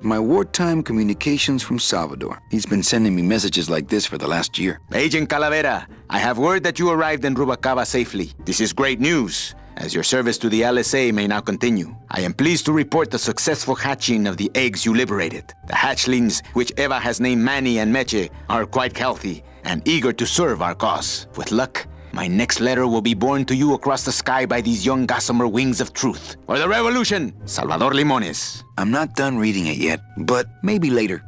My wartime communications from Salvador. He's been sending me messages like this for the last year. Agent Calavera, I have word that you arrived in Rubalcaba safely. This is great news, as your service to the LSA may now continue. I am pleased to report the successful hatching of the eggs you liberated. The hatchlings, which Eva has named Manny and Meche, are quite healthy and eager to serve our cause. With luck, my next letter will be borne to you across the sky by these young gossamer wings of truth. For the revolution, Salvador Limones. I'm not done reading it yet, but maybe later.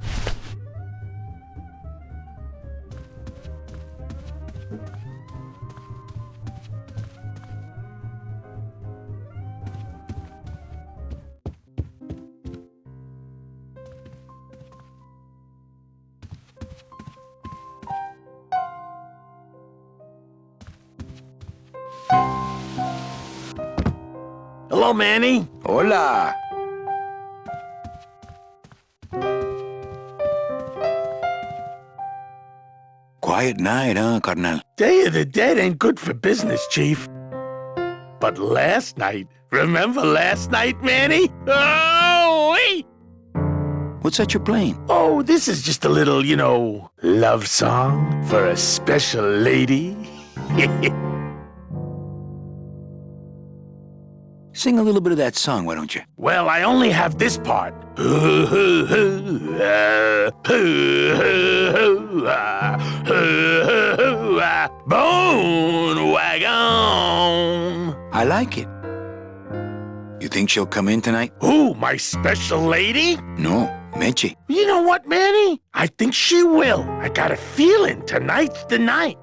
Hello, Manny. Hola. Quiet night, huh, carnal? Day of the Dead ain't good for business, Chief. But last night, remember last night, Manny? Oh, wait! What's that you're playing? Oh, this is just a little, love song for a special lady. Sing a little bit of that song, why don't you? Well, I only have this part. Bone wagon. I like it. You think she'll come in tonight? Who, my special lady? No, Meche. You know what, Manny? I think she will. I got a feeling tonight's the night.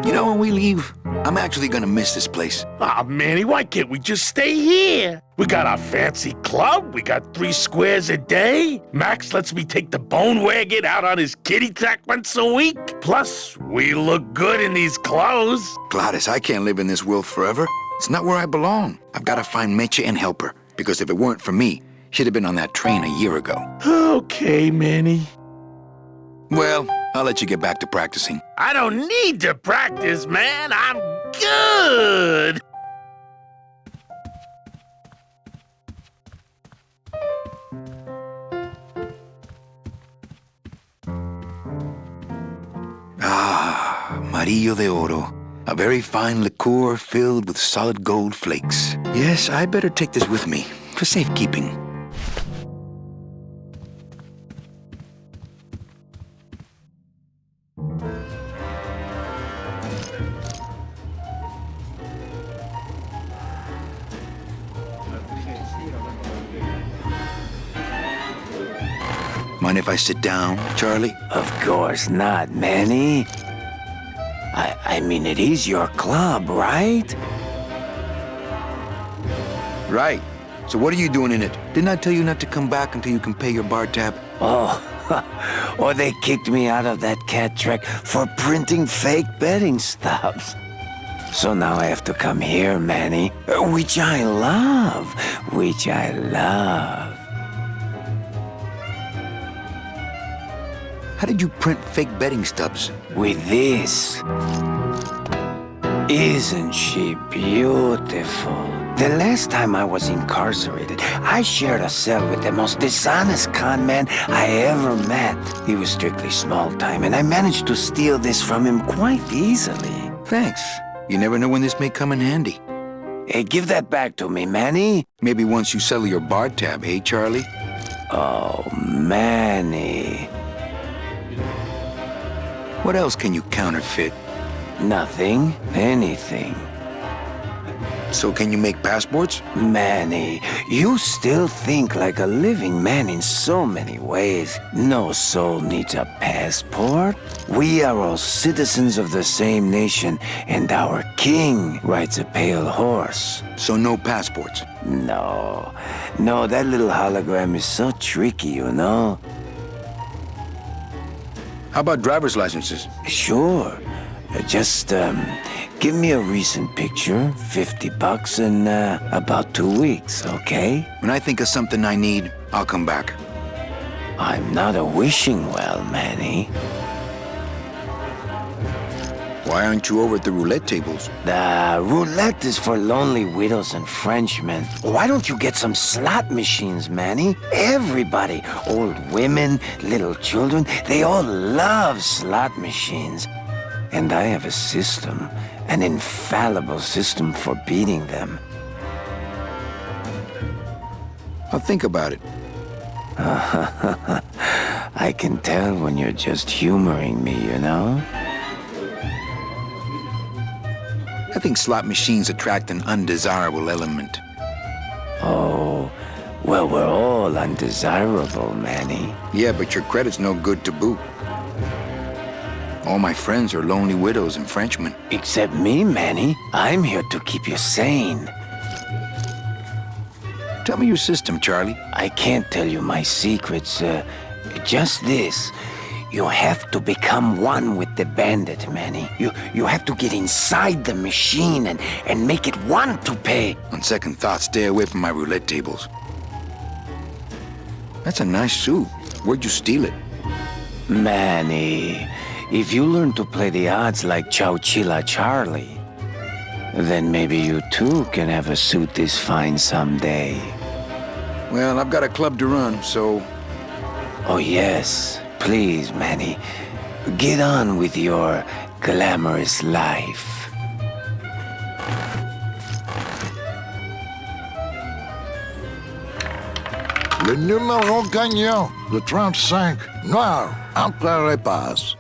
You know, when we leave, I'm actually gonna miss this place. Aw, Manny, why can't we just stay here? We got our fancy club, we got 3 squares a day. Max lets me take the bone wagon out on his kitty track once a week. Plus, we look good in these clothes. Gladys, I can't live in this world forever. It's not where I belong. I've gotta find Meche and help her, because if it weren't for me, she'd have been on that train a year ago. Okay, Manny. Well, I'll let you get back to practicing. I don't need to practice, man. I'm good. Ah, Marillo de Oro. A very fine liqueur filled with solid gold flakes. Yes, I better take this with me for safekeeping. Mind if I sit down, Charlie? Of course not, Manny. I mean, it is your club, right? Right. So what are you doing in it? Didn't I tell you not to come back until you can pay your bar tab? Oh, or they kicked me out of that cat track for printing fake betting stubs. So now I have to come here, Manny, which I love. How did you print fake betting stubs? With this. Isn't she beautiful? The last time I was incarcerated, I shared a cell with the most dishonest con man I ever met. He was strictly small time, and I managed to steal this from him quite easily. Thanks. You never know when this may come in handy. Hey, give that back to me, Manny. Maybe once you settle your bar tab, eh, Charlie? Oh, Manny. What else can you counterfeit? Nothing. Anything. So can you make passports? Manny, you still think like a living man in so many ways. No soul needs a passport. We are all citizens of the same nation, and our king rides a pale horse. So no passports? No, that little hologram is so tricky, you know? How about driver's licenses? Sure. Just, give me a recent picture, $50 in, about 2 weeks, okay? When I think of something I need, I'll come back. I'm not a wishing well, Manny. Why aren't you over at the roulette tables? The roulette is for lonely widows and Frenchmen. Why don't you get some slot machines, Manny? Everybody, old women, little children, they all love slot machines. And I have a system, an infallible system for beating them. I'll think about it. I can tell when you're just humoring me, you know? I think slot machines attract an undesirable element. Oh, well, we're all undesirable, Manny. Yeah, but your credit's no good to boot. All my friends are lonely widows and Frenchmen. Except me, Manny. I'm here to keep you sane. Tell me your system, Charlie. I can't tell you my secrets, just this. You have to become one with the bandit, Manny. You have to get inside the machine and make it want to pay. On second thought, stay away from my roulette tables. That's a nice suit. Where'd you steal it? Manny, if you learn to play the odds like Chowchilla Charlie, then maybe you too can have a suit this fine someday. Well, I've got a club to run, so... Oh yes, please, Manny. Get on with your glamorous life. Le numéro gagnant, le 35, noir, entre les passes.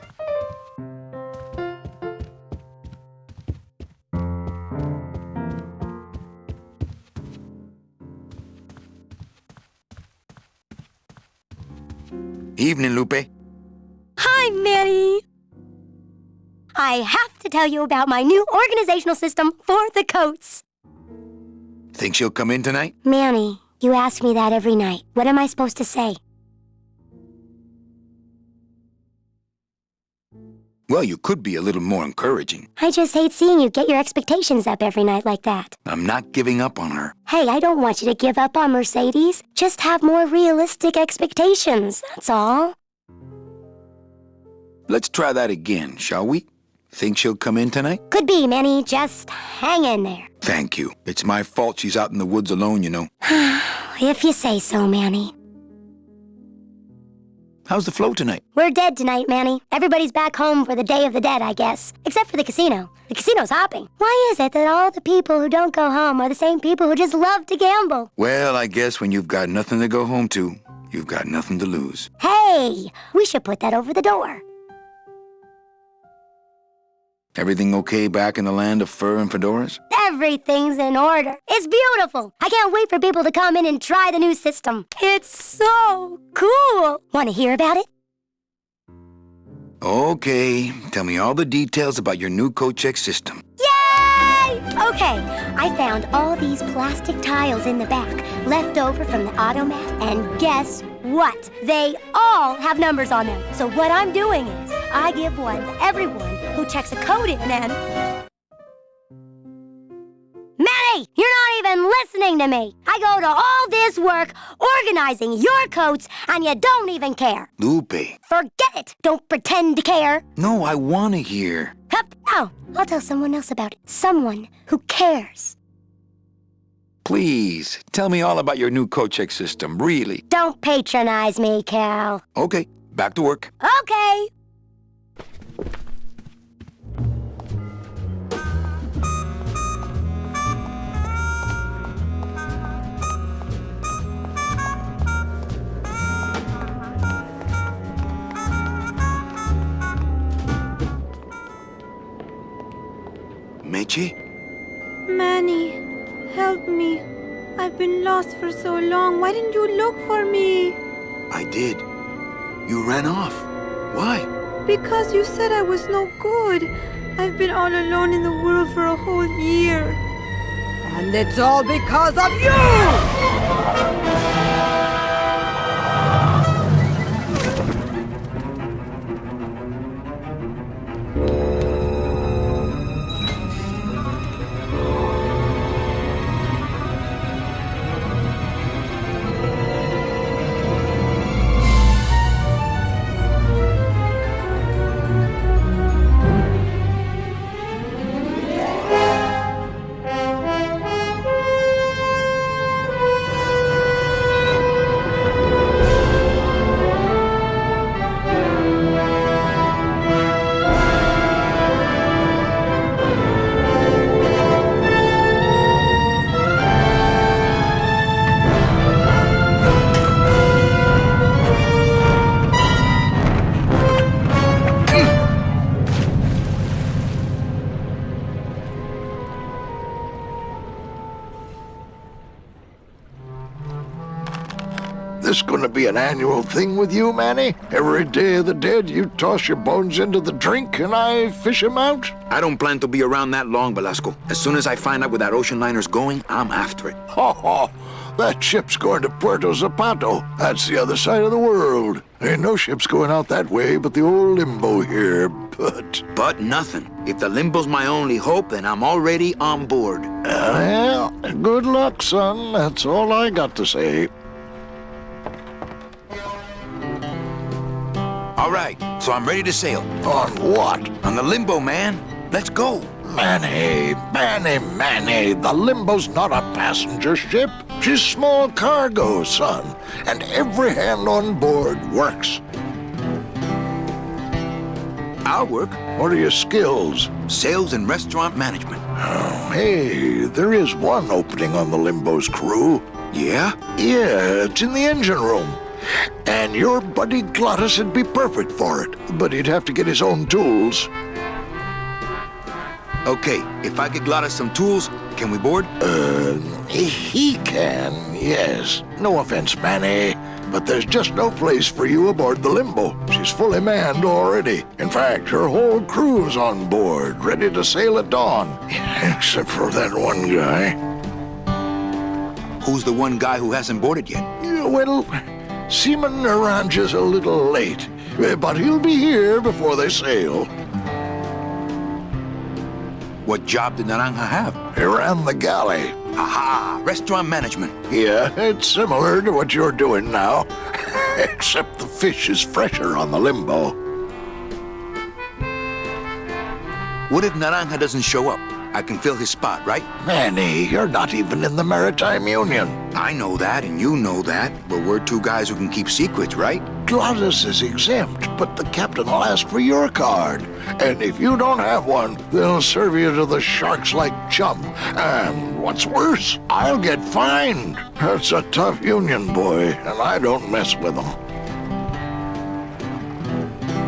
Evening, Lupe. Hi, Manny. I have to tell you about my new organizational system for the coats. Think she'll come in tonight? Manny, you ask me that every night. What am I supposed to say? Well, you could be a little more encouraging. I just hate seeing you get your expectations up every night like that. I'm not giving up on her. Hey, I don't want you to give up on Mercedes. Just have more realistic expectations, that's all. Let's try that again, shall we? Think she'll come in tonight? Could be, Manny. Just hang in there. Thank you. It's my fault she's out in the woods alone, you know. If you say so, Manny. How's the flow tonight? We're dead tonight, Manny. Everybody's back home for the Day of the Dead, I guess. Except for the casino. The casino's hopping. Why is it that all the people who don't go home are the same people who just love to gamble? Well, I guess when you've got nothing to go home to, you've got nothing to lose. Hey, we should put that over the door. Everything okay back in the land of fur and fedoras? Everything's in order. It's beautiful. I can't wait for people to come in and try the new system. It's so cool. Want to hear about it? Okay, tell me all the details about your new coat check system. Yay! Okay, I found all these plastic tiles in the back, left over from the automat, and guess what? They all have numbers on them. So what I'm doing is, I give one to everyone who checks a code in and... Manny, you're not even listening to me. I go to all this work organizing your coats, and you don't even care. Lupe. Forget it. Don't pretend to care. No, I want to hear. Hup. Oh, I'll tell someone else about it. Someone who cares. Please, tell me all about your new coat check system, really. Don't patronize me, Cal. Okay, back to work. Okay. Meche? Manny, help me. I've been lost for so long. Why didn't you look for me? I did. You ran off. Why? Because you said I was no good. I've been all alone in the world for a whole year. And it's all because of you! this gonna be an annual thing with you, Manny? Every Day of the Dead, you toss your bones into the drink and I fish 'em out? I don't plan to be around that long, Velasco. As soon as I find out where that ocean liner's going, I'm after it. Ho ho! That ship's going to Puerto Zapato. That's the other side of the world. Ain't no ships going out that way but the old Limbo here, but... But nothing. If the Limbo's my only hope, then I'm already on board. Well, good luck, son. That's all I got to say. All right, so I'm ready to sail. On what? On the Limbo, man. Let's go. Manny, the Limbo's not a passenger ship. She's small cargo, son. And every hand on board works. I'll work. What are your skills? Sales and restaurant management. Oh, hey, there is one opening on the Limbo's crew. Yeah? Yeah, it's in the engine room. And your buddy Glottis would be perfect for it. But he'd have to get his own tools. Okay, if I get Glottis some tools, can we board? He can, yes. No offense, Manny, but there's just no place for you aboard the Limbo. She's fully manned already. In fact, her whole crew's on board, ready to sail at dawn. Except for that one guy. Who's the one guy who hasn't boarded yet? Yeah, well, Seaman Orange's a little late, but he'll be here before they sail. What job did Naranja have? He ran the galley. Aha! Restaurant management. Yeah, it's similar to what you're doing now. Except the fish is fresher on the Limbo. What if Naranja doesn't show up? I can fill his spot, right? Manny, you're not even in the Maritime Union. I know that, and you know that, but we're two guys who can keep secrets, right? Glottis is exempt, but the captain will ask for your card. And if you don't have one, they'll serve you to the sharks like chum. And what's worse, I'll get fined. That's a tough union, boy, and I don't mess with them.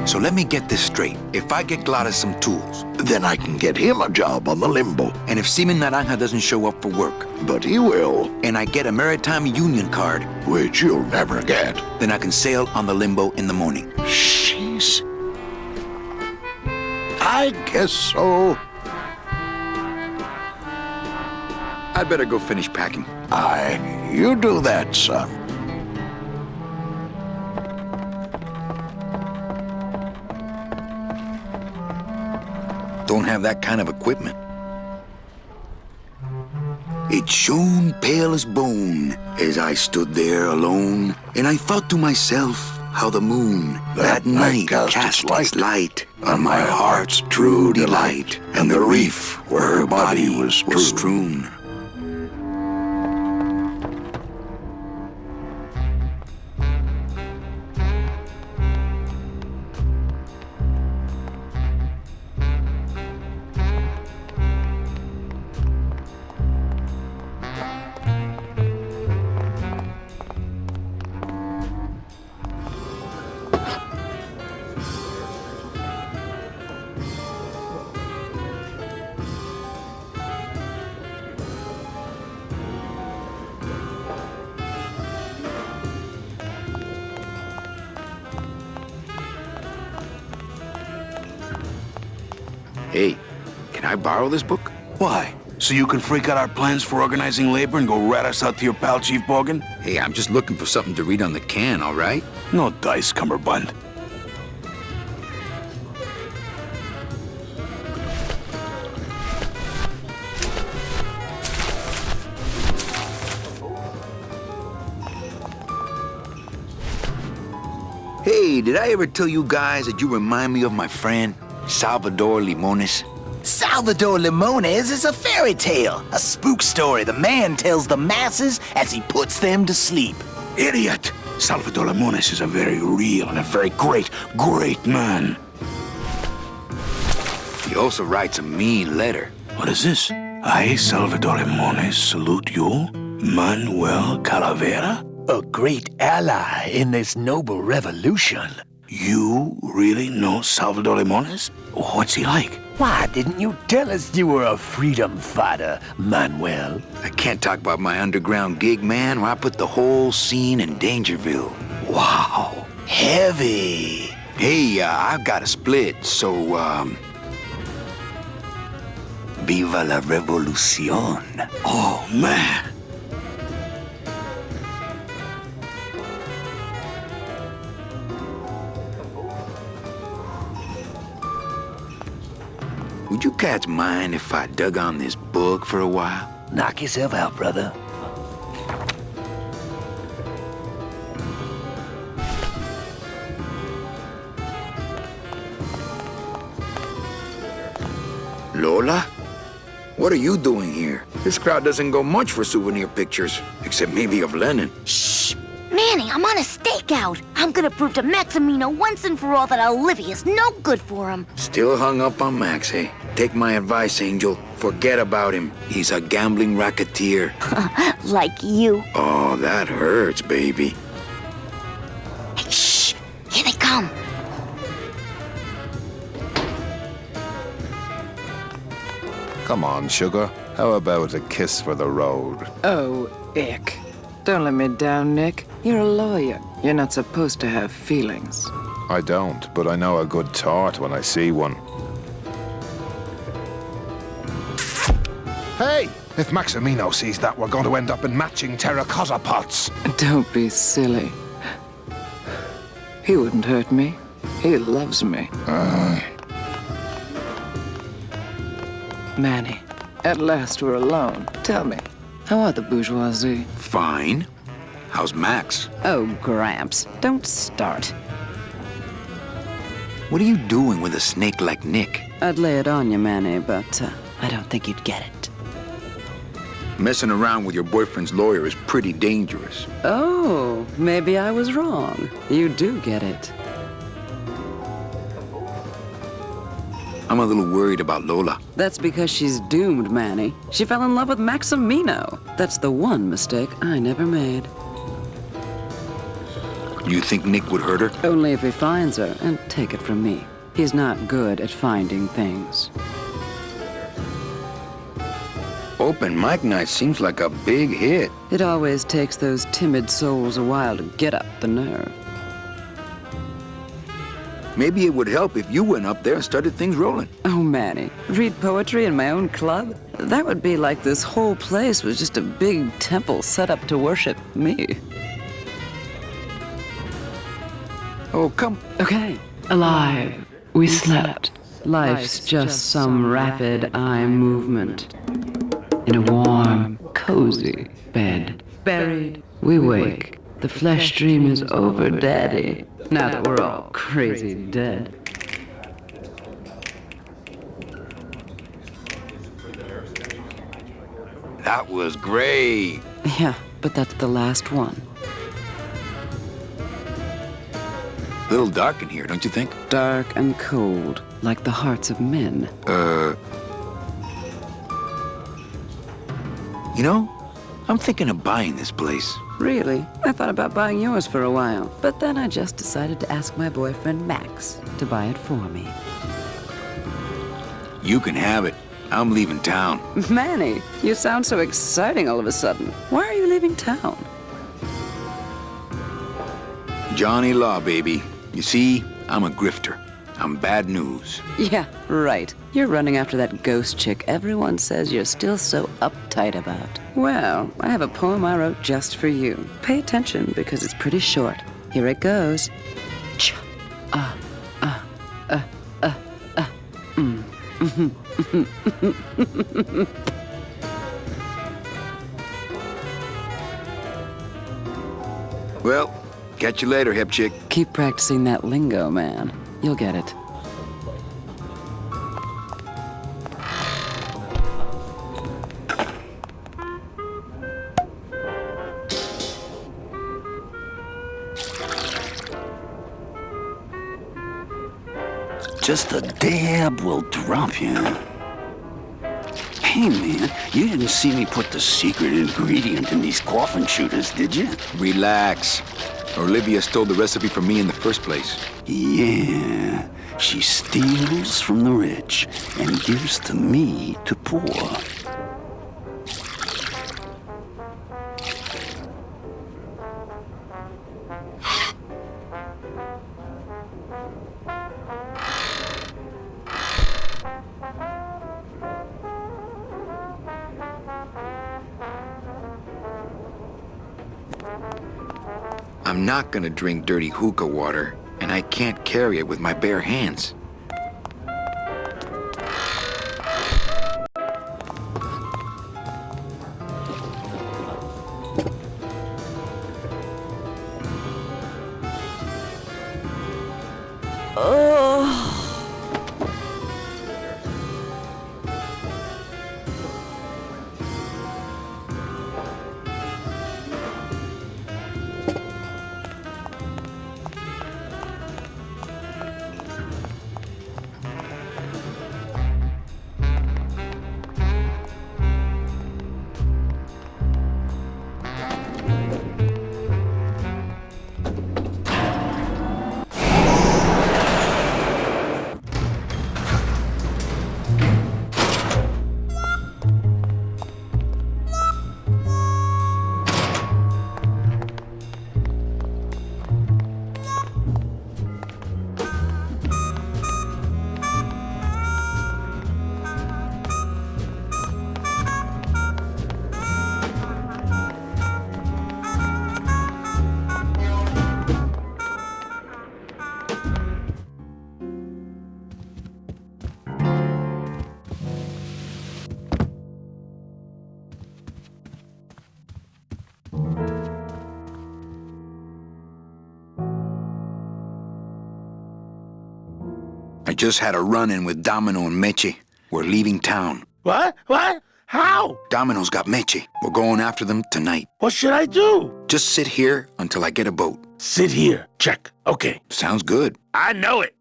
So let me get this straight. If I get Glottis some tools, Then I can get him a job on the Limbo. and if Seaman Naranja doesn't show up for work, But he will, and I get a Maritime Union card, which you'll never get. then I can sail on the Limbo in the morning. Jeez. I guess so. I'd better go finish packing. Aye, you do that, son. Don't have that kind of equipment. It shone pale as bone as I stood there alone, and I thought to myself how the moon that night cast its light on my heart's true delight, and the reef where her body was strewn. Hey, can I borrow this book? Why? So you can freak out our plans for organizing labor and go rat us out to your pal, Chief Morgan? Hey, I'm just looking for something to read on the can, all right? No dice, Cumberbund. Hey, did I ever tell you guys that you remind me of my friend, Salvador Limones? Salvador Limones is a fairy tale, a spook story the man tells the masses as he puts them to sleep. Idiot! Salvador Limones is a very real and a very great man. He also writes a mean letter. What is this? I, Salvador Limones, salute you, Manuel Calavera? A great ally in this noble revolution. You really know Salvador Limones? What's he like? Why didn't you tell us you were a freedom fighter, Manuel? I can't talk about my underground gig, man, where I put the whole scene in Dangerville. Wow, heavy. Hey, I've got a split, so, Viva la revolución. Oh, man. would you cats mind if I dug on this book for a while? Knock yourself out, brother. Lola? What are you doing here? This crowd doesn't go much for souvenir pictures, except maybe of Lenin. Shh! Manny, I'm on a stakeout. I'm gonna prove to Maximino once and for all that Olivia's no good for him. Still hung up on Max, eh? Take my advice, Angel. Forget about him. He's a gambling racketeer. Like you. Oh, that hurts, baby. Hey, shh! Here they come. Come on, sugar. How about a kiss for the road? Oh, ick. Don't let me down, Nick. You're a lawyer. You're not supposed to have feelings. I don't, but I know a good tart when I see one. Hey! If Maximino sees that, we're going to end up in matching terracotta pots. Don't be silly. He wouldn't hurt me. He loves me. Manny, at last we're alone. Tell me, how are the bourgeoisie? Fine. How's Max? Oh, Gramps, don't start. What are you doing with a snake like Nick? I'd lay it on you, Manny, but I don't think you'd get it. Messing around with your boyfriend's lawyer is pretty dangerous. Oh, maybe I was wrong. You do get it. I'm a little worried about Lola. That's because she's doomed, Manny. She fell in love with Maximino. That's the one mistake I never made. You think Nick would hurt her? Only if he finds her, and take it from me. He's not good at finding things. Open mic night seems like a big hit. It always takes those timid souls a while to get up the nerve. Maybe it would help if you went up there and started things rolling. Oh, Manny, read poetry in my own club? That would be like this whole place was just a big temple set up to worship me. Oh, come. Okay. Alive. We slept. Life's just some rapid eye movement. In a warm, cozy bed. Buried, we wake. The flesh dream is over, Daddy. Now that we're all crazy dead. That was great. Yeah, but that's the last one. A little dark in here, don't you think? Dark and cold, like the hearts of men. You know, I'm thinking of buying this place. Really? I thought about buying yours for a while, but then I just decided to ask my boyfriend Max to buy it for me. You can have it. I'm leaving town. Manny, you sound so exciting all of a sudden. Why are you leaving town? Johnny Law, baby. You see, I'm a grifter. I'm bad news. Yeah, right. You're running after that ghost chick everyone says you're still so uptight about. Well, I have a poem I wrote just for you. Pay attention because it's pretty short. Here it goes. Ch Well, catch you later, hip chick. Keep practicing that lingo, man. You'll get it. Just a dab will drop you. Hey, man, you didn't see me put the secret ingredient in these coffin shooters, did you? Relax. Olivia stole the recipe from me in the first place. Yeah. She steals from the rich and gives to me to poor. I'm not gonna drink dirty hookah water, and I can't carry it with my bare hands. I just had a run-in with Domino and Meche. We're leaving town. What? What? How? Domino's got Meche. We're going after them tonight. What should I do? Just sit here until I get a boat. Sit here. Check. Okay. Sounds good. I know it.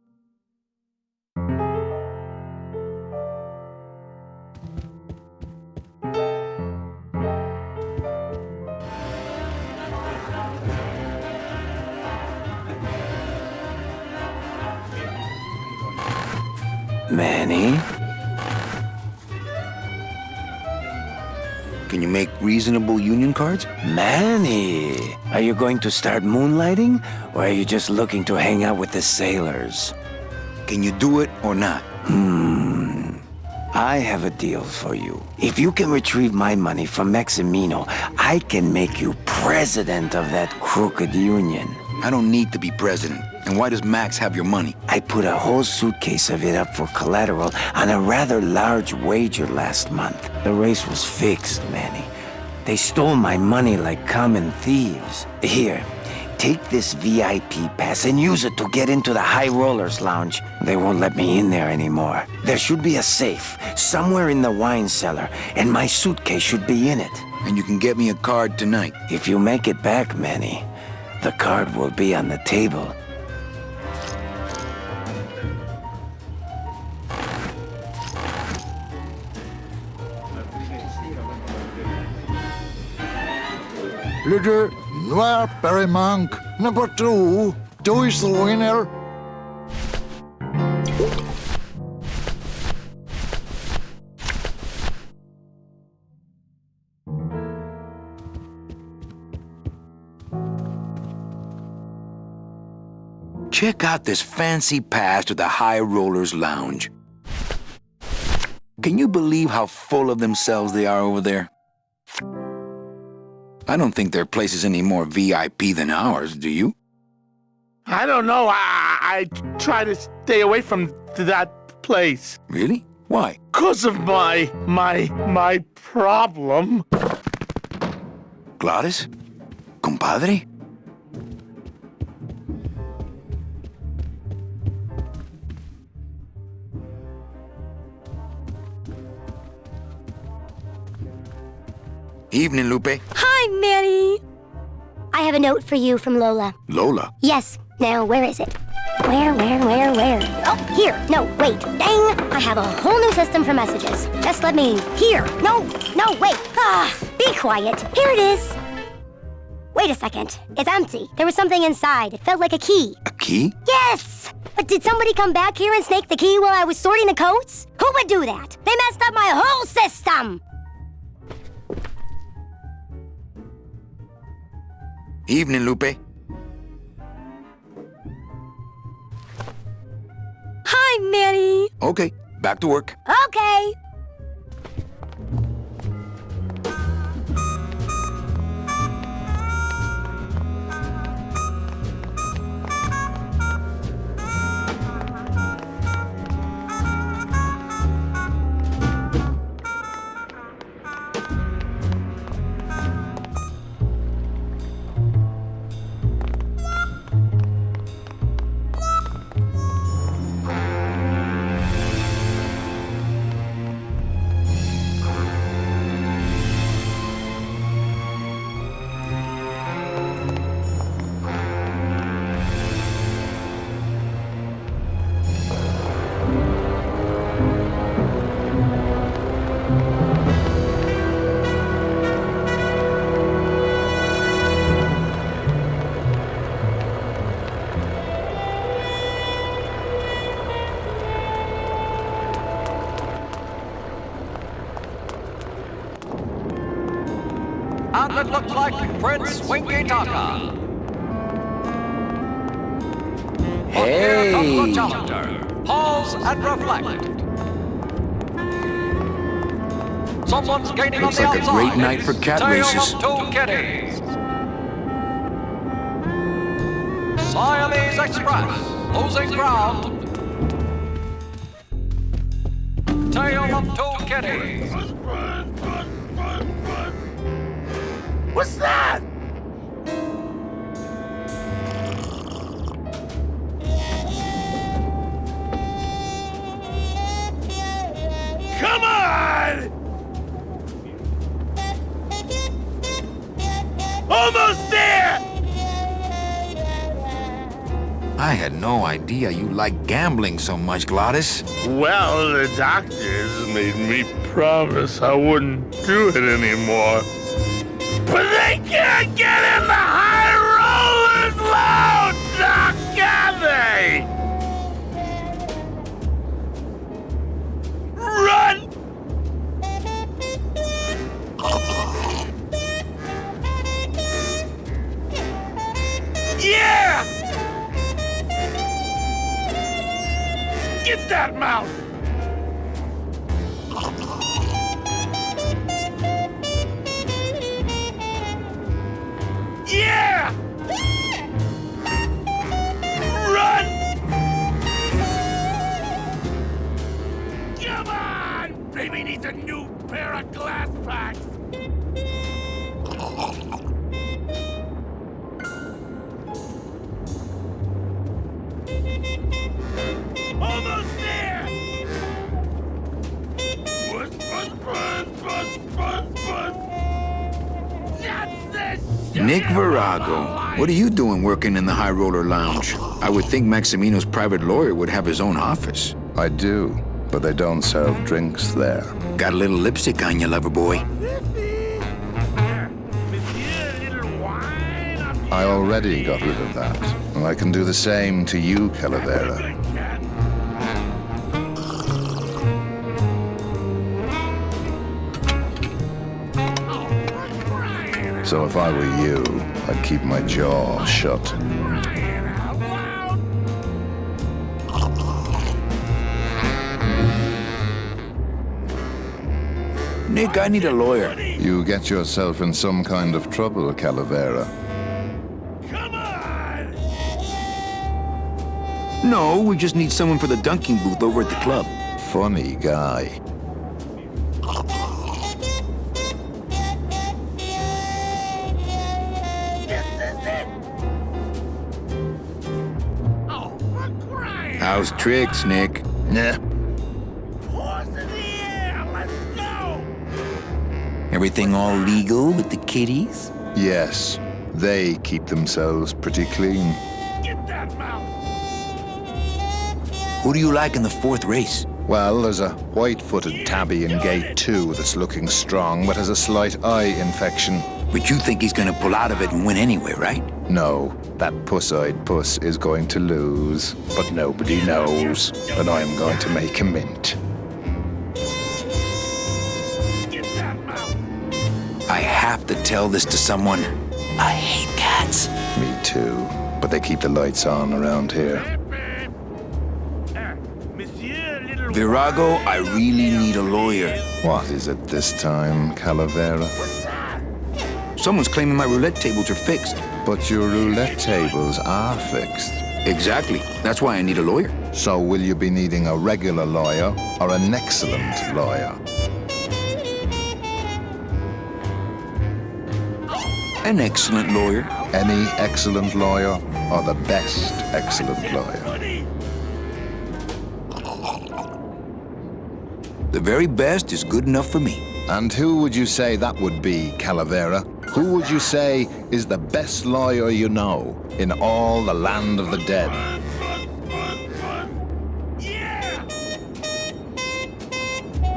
Manny? Can you make reasonable union cards? Manny! Are you going to start moonlighting? Or are you just looking to hang out with the sailors? Can you do it or not? I have a deal for you. If you can retrieve my money from Maximino, I can make you president of that crooked union. I don't need to be president. And why does Max have your money? I put a whole suitcase of it up for collateral on a rather large wager last month. The race was fixed, Manny. They stole my money like common thieves. Here, take this VIP pass and use it to get into the High Rollers Lounge. They won't let me in there anymore. There should be a safe somewhere in the wine cellar, and my suitcase should be in it. And you can get me a card tonight. If you make it back, Manny, the card will be on the table. Leader, Noir Perrimanque, number 2, 2 is the winner. Check out this fancy pass to the High Rollers Lounge. Can you believe how full of themselves they are over there? I don't think their place is any more VIP than ours, do you? I don't know. I try to stay away from that place. Really? Why? 'Cause of my problem. Gladys? Compadre? Evening, Lupe. Hi, Manny. I have a note for you from Lola. Lola? Yes. Now, where is it? Where? Oh, here. No, wait. Dang! I have a whole new system for messages. Just let me... Here. No, wait. Be quiet. Here it is. Wait a second. It's empty. There was something inside. It felt like a key. A key? Yes! But did somebody come back here and snake the key while I was sorting the coats? Who would do that? They messed up my whole system! Evening, Lupe. Hi, Manny. Okay, back to work. Okay. And it looks like Prince Winky Taka. Hey! Here comes the challenger. Pause and reflect. Someone's gaining Looks on the like a outside. great night for cat Tale races. of two kitties. Siamese Express, losing ground. Tale of two kitties. What's that? Come on! Almost there! I had no idea you liked gambling so much, Glottis. Well, the doctors made me promise I wouldn't do it anymore. But they can't get in the high rollers load, Doc, can they? Run! Yeah! Get that mouse! Yeah! Run! Come on! Baby needs a new pair of glass packs! Almost there! Buzz, buzz, buzz, buzz, buzz, buzz! That's the Nick Virago, what are you doing working in the High Roller Lounge? I would think Maximino's private lawyer would have his own office. I do, but they don't serve drinks there. Got a little lipstick on you, lover boy. I already got rid of that, and I can do the same to you, Calavera. So if I were you, I'd keep my jaw shut. Nick, I need a lawyer. You get yourself in some kind of trouble, Calavera. No, we just need someone for the dunking booth over at the club. Funny guy. How's tricks, Nick? Nah. Everything all legal with the kiddies? Yes, they keep themselves pretty clean. Who do you like in the fourth race? Well, there's a white-footed tabby in gate 2 that's looking strong, but has a slight eye infection. But you think he's gonna pull out of it and win anyway, right? No, that puss-eyed puss is going to lose, but nobody knows, and I'm going to make a mint. I have to tell this to someone. I hate cats. Me too, but they keep the lights on around here. Virago, I really need a lawyer. What is it this time, Calavera? Someone's claiming my roulette tables are fixed. But your roulette tables are fixed. Exactly. That's why I need a lawyer. So will you be needing a regular lawyer or an excellent lawyer? An excellent lawyer. Any excellent lawyer or the best excellent lawyer? The very best is good enough for me. And who would you say that would be, Calavera? Who would you say is the best lawyer you know in all the land of the dead?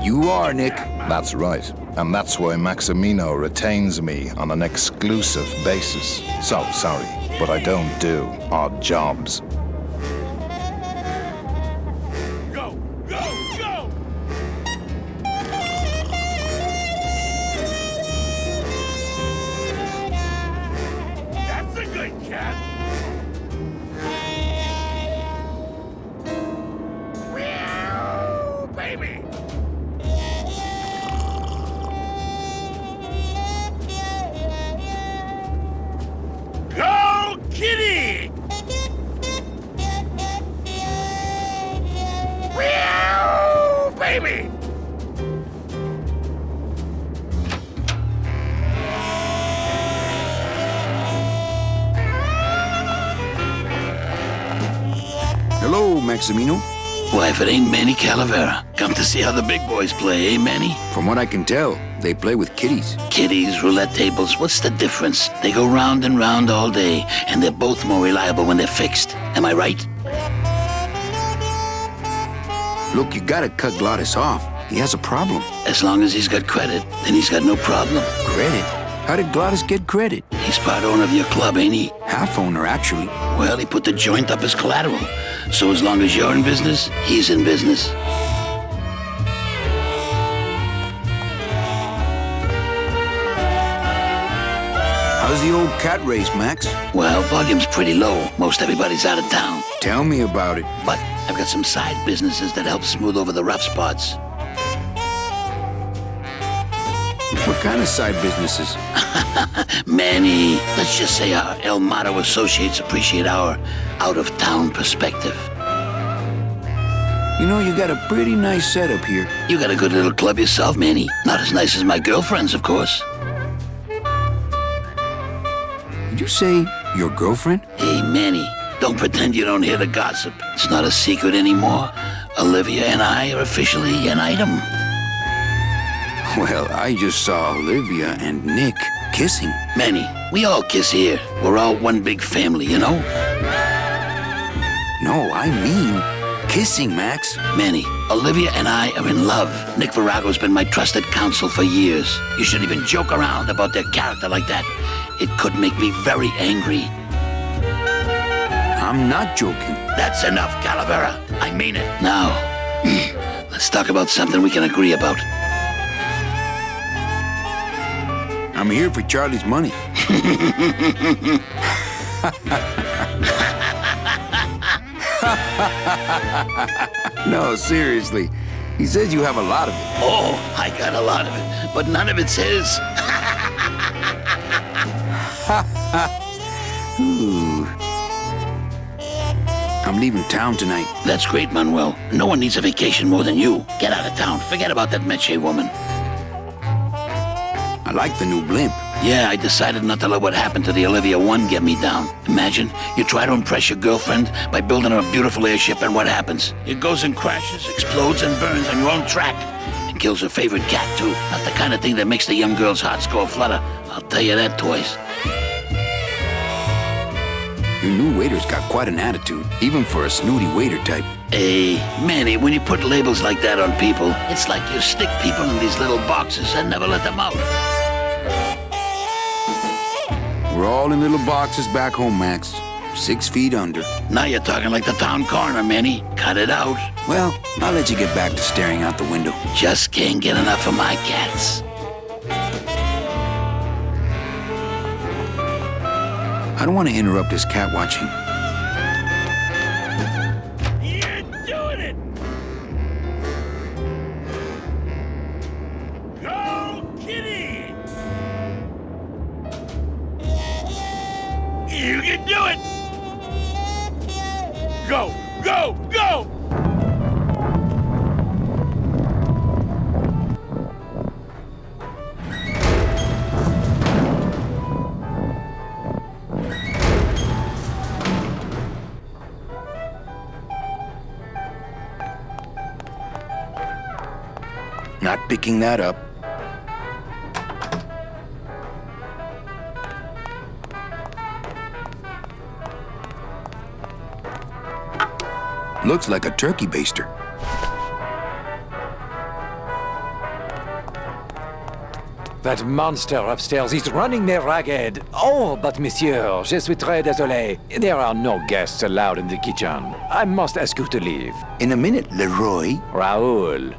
You are, Nick. That's right. And that's why Maximino retains me on an exclusive basis. So, sorry, but I don't do odd jobs. Hello, Maximino. Why, if it ain't Manny Calavera, come to see how the big boys play, eh, Manny? From what I can tell, they play with kitties. Kitties, roulette tables, what's the difference? They go round and round all day, and they're both more reliable when they're fixed. Am I right? Look, you gotta cut Glottis off. He has a problem. As long as he's got credit, then he's got no problem. Credit? How did Glottis get credit? He's part owner of your club, ain't he? Half owner, actually. Well, he put the joint up as collateral. So as long as you're in business, he's in business. How's the old cat race, Max? Well, volume's pretty low. Most everybody's out of town. Tell me about it. But I've got some side businesses that help smooth over the rough spots. What kind of side businesses? Manny, let's just say our El Mato associates appreciate our out-of-town perspective. You know, you got a pretty nice setup here. You got a good little club yourself, Manny. Not as nice as my girlfriend's, of course. Did you say your girlfriend? Hey, Manny, don't pretend you don't hear the gossip. It's not a secret anymore. Olivia and I are officially an item. Well, I just saw Olivia and Nick kissing. Manny, we all kiss here. We're all one big family, you know? No, I mean kissing, Max. Manny, Olivia and I are in love. Nick Virago's been my trusted counsel for years. You shouldn't even joke around about their character like that. It could make me very angry. I'm not joking. That's enough, Calavera. I mean it. Now, let's talk about something we can agree about. I'm here for Charlie's money. No, seriously. He says you have a lot of it. Oh, I got a lot of it, but none of it's his. Ooh. I'm leaving town tonight. That's great, Manuel. No one needs a vacation more than you. Get out of town. Forget about that Meche woman. I like the new blimp. Yeah, I decided not to let what happened to the Olivia 1 get me down. Imagine, you try to impress your girlfriend by building her a beautiful airship, and what happens? It goes and crashes, explodes and burns on your own track. And kills her favorite cat, too. Not the kind of thing that makes the young girl's hearts go aflutter. I'll tell you that, Toys. Your new waiter's got quite an attitude, even for a snooty waiter type. Hey, Manny, when you put labels like that on people, it's like you stick people in these little boxes and never let them out. We're all in little boxes back home, Max. 6 feet under. Now you're talking like the town coroner, Manny. Cut it out. Well, I'll let you get back to staring out the window. Just can't get enough of my cats. I don't want to interrupt his cat watching. You're doing it! Go, kitty! You can do it! Go, go, go! Not picking that up. Looks like a turkey baster. That monster upstairs is running me ragged. Oh, but monsieur, je suis très désolé. There are no guests allowed in the kitchen. I must ask you to leave. In a minute, Leroy. Raoul.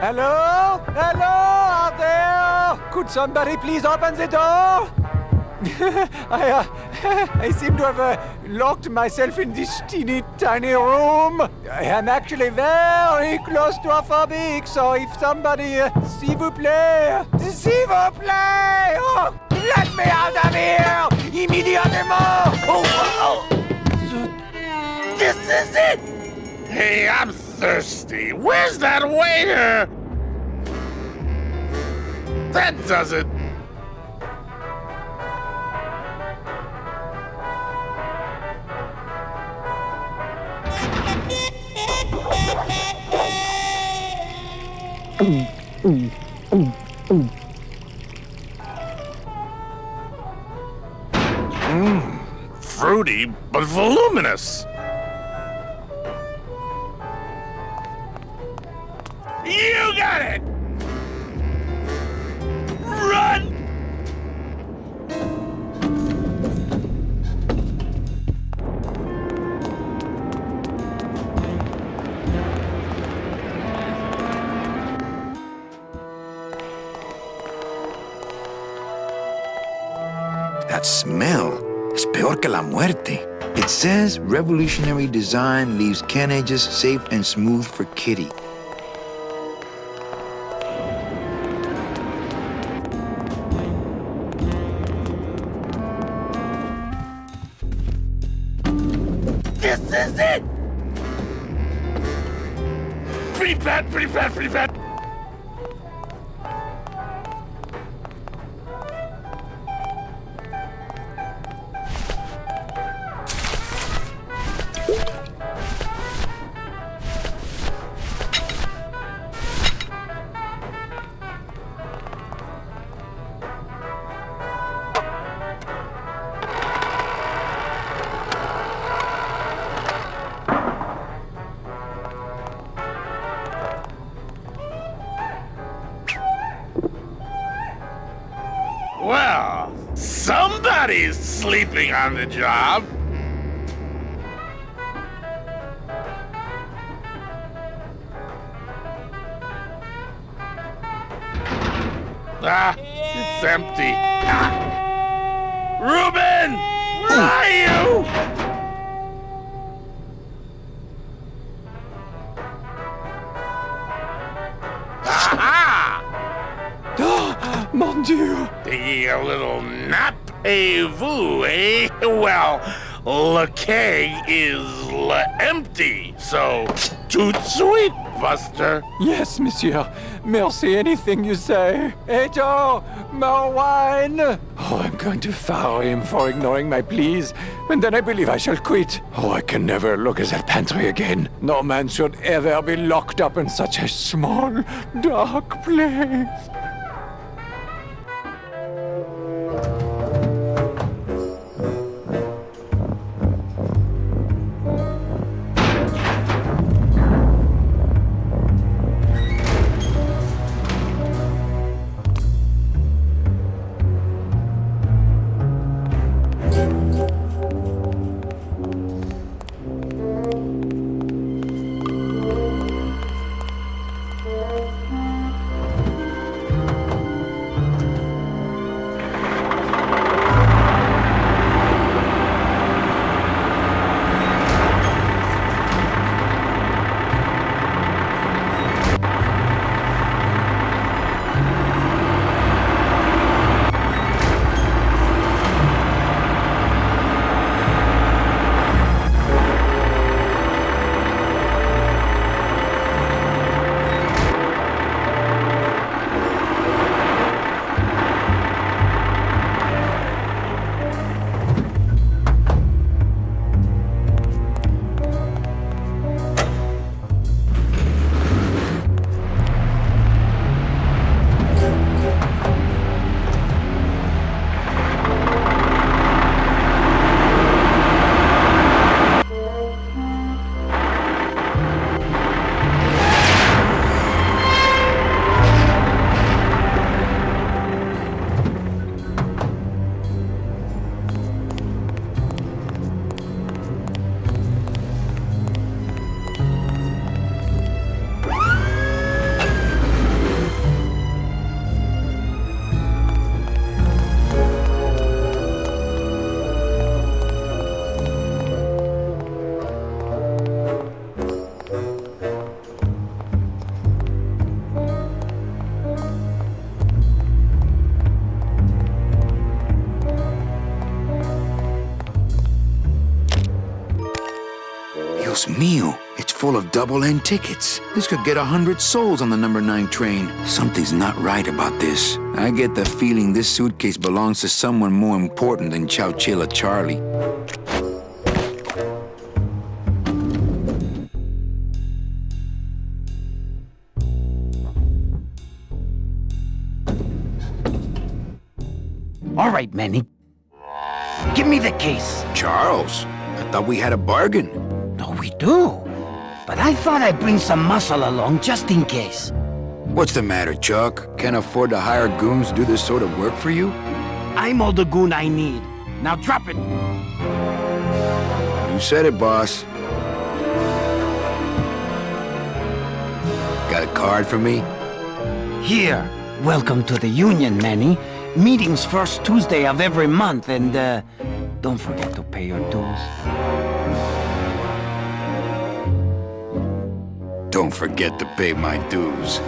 Hello? Hello out there? Could somebody please open the door? I seem to have locked myself in this teeny tiny room. I am actually very claustrophobic, so if somebody, s'il vous plaît, oh, let me out of here, immediately! Oh. This is it! Hey, I'm thirsty. Where's that waiter? That does it. Fruity, but voluminous. You got it! Run! That smell. Es peor que la muerte. It says revolutionary design leaves can edges safe and smooth for Kitty. This is it! Pretty bad, pretty bad, pretty bad. Well, somebody's sleeping on the job. Ah, it's empty. Ah. Reuben! Where are you? Mon Dieu! Taking a little nap, vous, eh? Well, le keg is empty, so toot sweet, Buster. Yes, monsieur. Merci, anything you say. Eto, more wine. Oh, I'm going to fire him for ignoring my pleas, and then I believe I shall quit. Oh, I can never look at that pantry again. No man should ever be locked up in such a small, dark place. Dios mío, it's full of double-end tickets. This could get 100 souls on the number 9 train. Something's not right about this. I get the feeling this suitcase belongs to someone more important than Chowchilla Charlie. All right, Manny. Give me the case. Charles, I thought we had a bargain. No, we do. But I thought I'd bring some muscle along just in case. What's the matter, Chuck? Can't afford to hire goons to do this sort of work for you? I'm all the goon I need. Now drop it. You said it, boss. Got a card for me? Here. Welcome to the Union, Manny. Meeting's first Tuesday of every month, and, don't forget to pay your dues. Don't forget to pay my dues.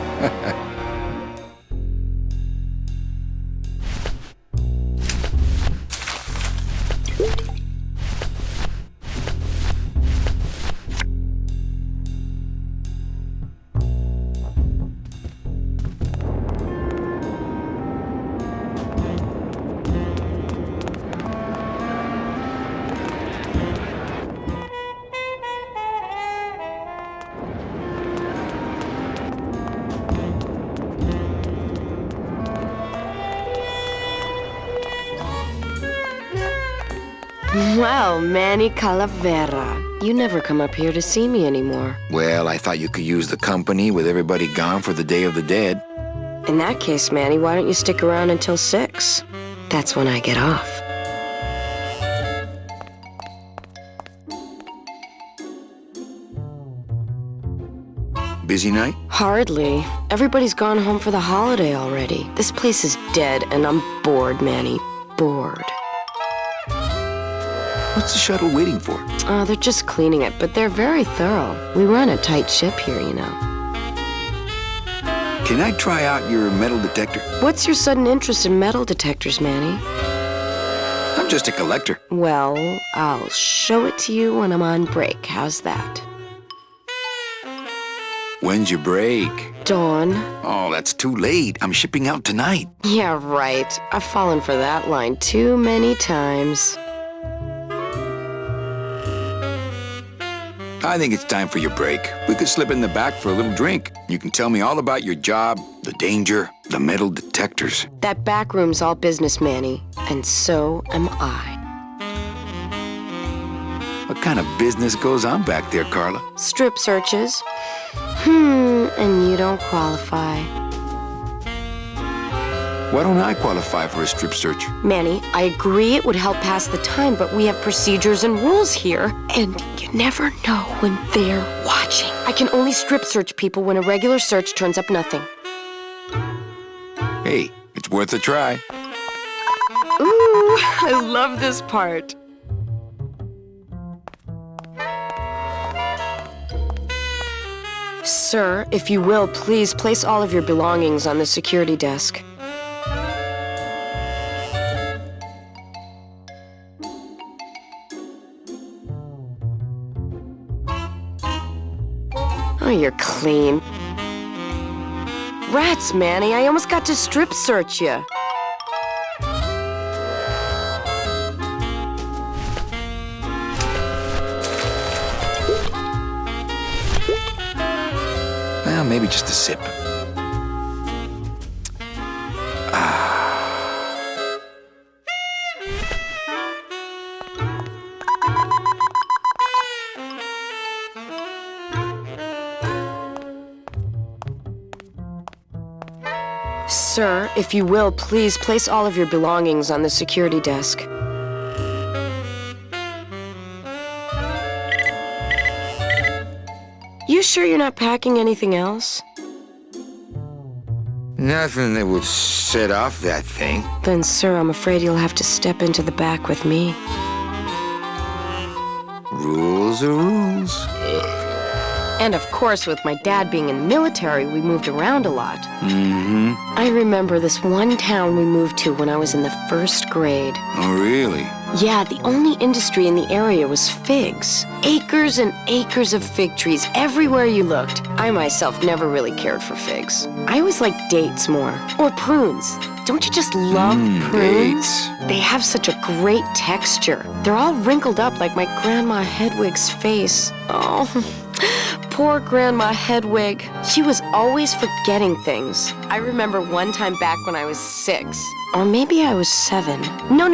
Well, Manny Calavera, you never come up here to see me anymore. Well, I thought you could use the company with everybody gone for the Day of the Dead. In that case, Manny, why don't you stick around until 6? That's when I get off. Busy night? Hardly. Everybody's gone home for the holiday already. This place is dead, and I'm bored, Manny. Bored. What's the shuttle waiting for? They're just cleaning it, but they're very thorough. We run a tight ship here, you know. Can I try out your metal detector? What's your sudden interest in metal detectors, Manny? I'm just a collector. Well, I'll show it to you when I'm on break. How's that? When's your break? Dawn. Oh, that's too late. I'm shipping out tonight. Yeah, right. I've fallen for that line too many times. I think it's time for your break. We could slip in the back for a little drink. You can tell me all about your job, the danger, the metal detectors. That back room's all business, Manny. And so am I. What kind of business goes on back there, Carla? Strip searches. And you don't qualify. Why don't I qualify for a strip search? Manny, I agree it would help pass the time, but we have procedures and rules here. And you never know when they're watching. I can only strip search people when a regular search turns up nothing. Hey, it's worth a try. Ooh, I love this part. Sir, if you will, please place all of your belongings on the security desk. Oh, you're clean. Rats, Manny, I almost got to strip search you. Well, maybe just a sip. Sir, if you will, please place all of your belongings on the security desk. You sure you're not packing anything else? Nothing that would set off that thing. Then, sir, I'm afraid you'll have to step into the back with me. Rules are rules. And of course, with my dad being in the military, we moved around a lot. Mm-hmm. I remember this one town we moved to when I was in the 1st grade. Oh, really? Yeah, the only industry in the area was figs. Acres and acres of fig trees everywhere you looked. I myself never really cared for figs. I always liked dates more. Or prunes. Don't you just love prunes? Dates. They have such a great texture. They're all wrinkled up like my Grandma Hedwig's face. Oh, poor Grandma Hedwig. She was always forgetting things. I remember one time back when I was 6. Or maybe I was 7. No.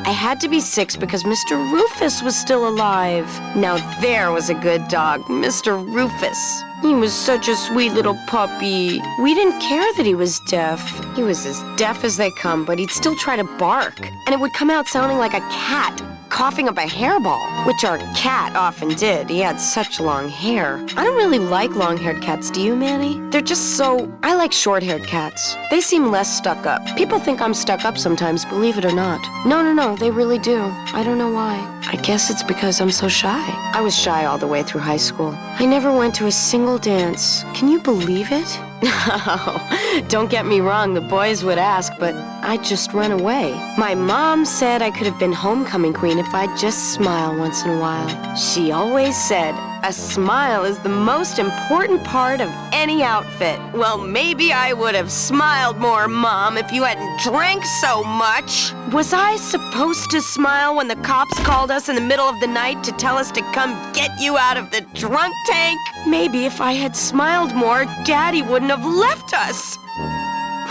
I had to be 6 because Mr. Rufus was still alive. Now there was a good dog, Mr. Rufus. He was such a sweet little puppy. We didn't care that he was deaf. He was as deaf as they come, but he'd still try to bark. And it would come out sounding like a cat coughing up a hairball, which our cat often did. He had such long hair. I don't really like long-haired cats, do you, Manny? They're just so... I like short-haired cats. They seem less stuck up. People think I'm stuck up sometimes, believe it or not. No, they really do. I don't know why. I guess it's because I'm so shy. I was shy all the way through high school. I never went to a single dance. Can you believe it? No, don't get me wrong, the boys would ask, but I'd just run away. My mom said I could have been homecoming queen if I'd just smile once in a while. She always said, a smile is the most important part of any outfit. Well, maybe I would have smiled more, Mom, if you hadn't drank so much. Was I supposed to smile when the cops called us in the middle of the night to tell us to come get you out of the drunk tank? Maybe if I had smiled more, Daddy wouldn't have left us.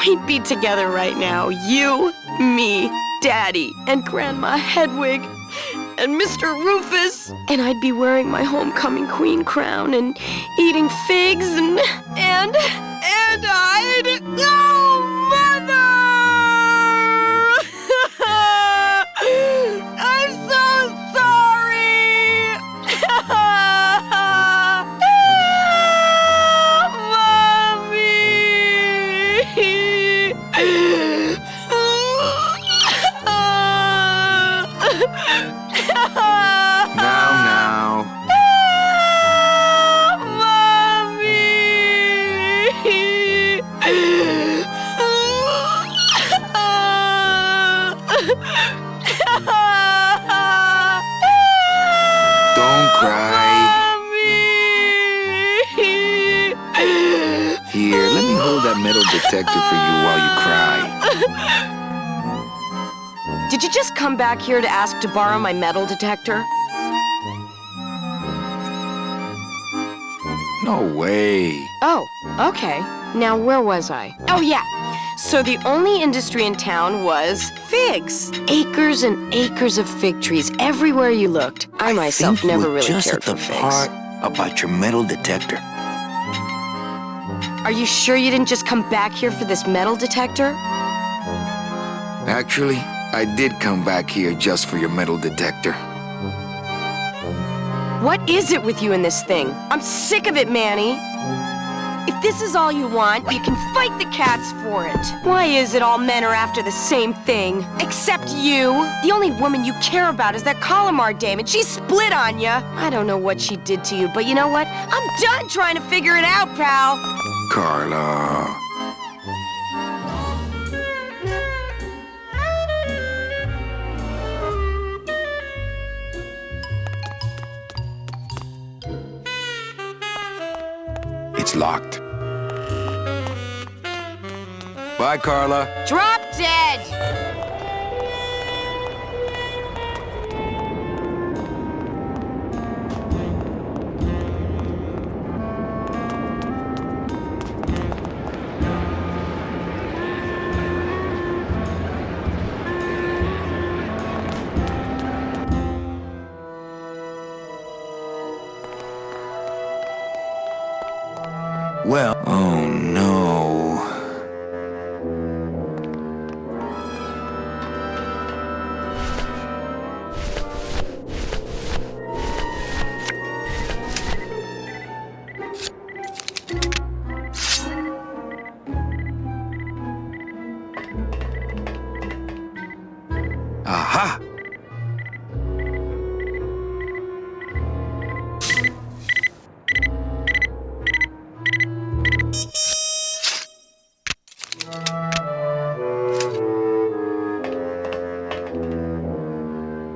We'd be together right now, you, me, Daddy, and Grandma Hedwig. And Mr. Rufus. And I'd be wearing my homecoming queen crown and eating figs and I'd... Oh, Mother! I'm so sorry! Now. Mommy! Don't cry. Mommy! Here. detector for you while you cry. Did you just come back here to ask to borrow my metal detector? No way. Oh, okay. Now, where was I? Oh, yeah. So the only industry in town was figs. Acres and acres of fig trees everywhere you looked. I myself never really cared for figs. Part about your metal detector. Are you sure you didn't just come back here for this metal detector? Actually, I did come back here just for your metal detector. What is it with you in this thing? I'm sick of it, Manny. If this is all you want, you can fight the cats for it. Why is it all men are after the same thing? Except you. The only woman you care about is that Calamar dame, and she split on you. I don't know what she did to you, but you know what? I'm done trying to figure it out, pal. Carla. It's locked. Bye, Carla. Drop dead! Well, oh no. Aha!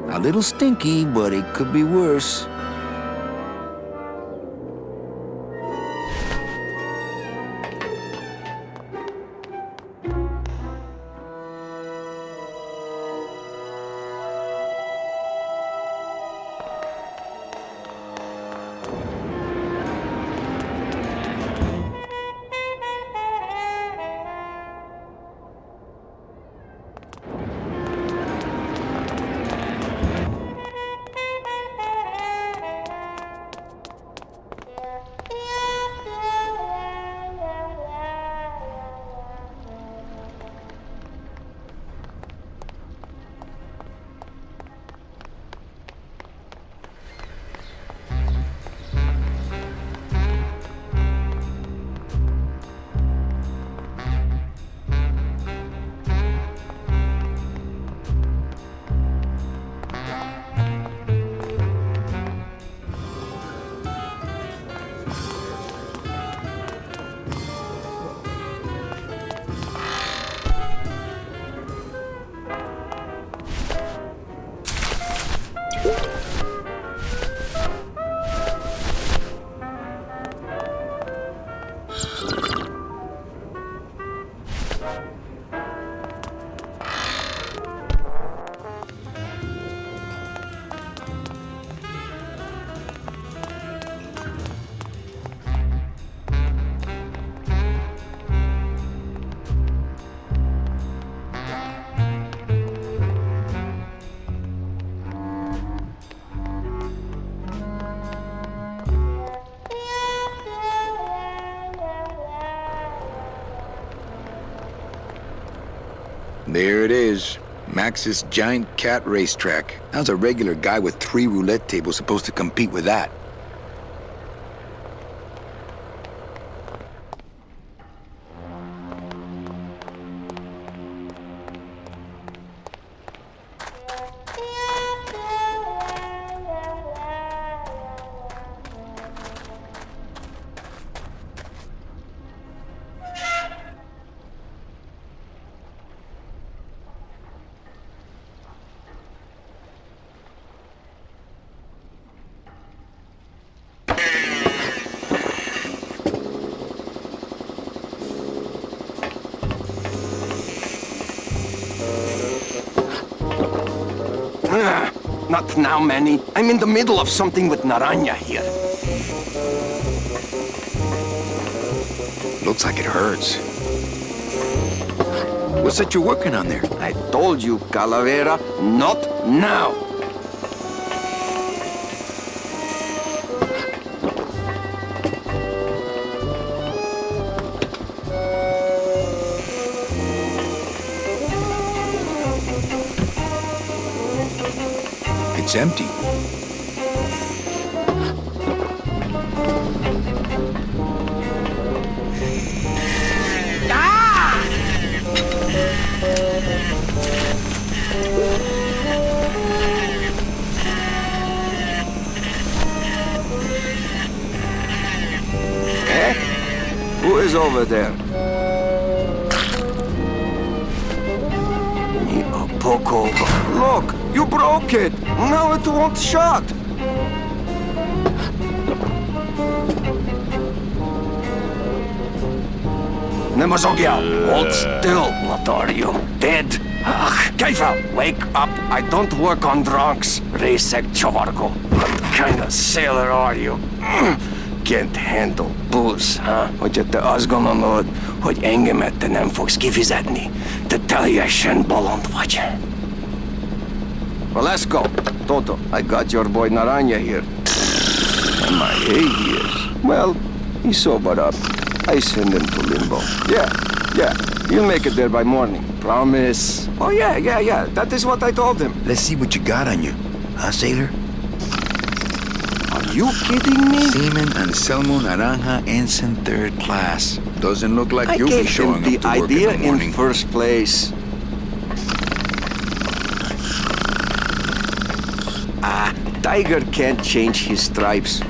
A little stinky, but it could be worse. There it is. Max's giant cat racetrack. How's a regular guy with 3 roulette tables supposed to compete with that? Not now, Manny. I'm in the middle of something with Naranja here. Looks like it hurts. What's that you're working on there? I told you, Calavera, not now. It's empty. Who is over there? Poco. Look, you broke it. Now it won't shut. Nemazogia, hold still. What are you? Dead? Kaifa, wake up. I don't work on drunks. Resek Chovargo. What kind of sailor are you? Can't handle booze, huh? Hogy te azt gondolod, hogy engemet te nem fogsz kifizetni? Te teljesen bolond vagy. Well, let's go. Toto, I got your boy Naranja here. And my hey years. Well, he's sobered up. I send him to Limbo. Yeah. You'll make it there by morning. Promise. Oh, yeah. That is what I told him. Let's see what you got on you. Huh, sailor? Are you kidding me? Seaman Anselmo Naranja, Ensign 3rd Class. Doesn't look like you'll be showing up to work in the morning. I gave him the idea in first place. Tiger can't change his stripes.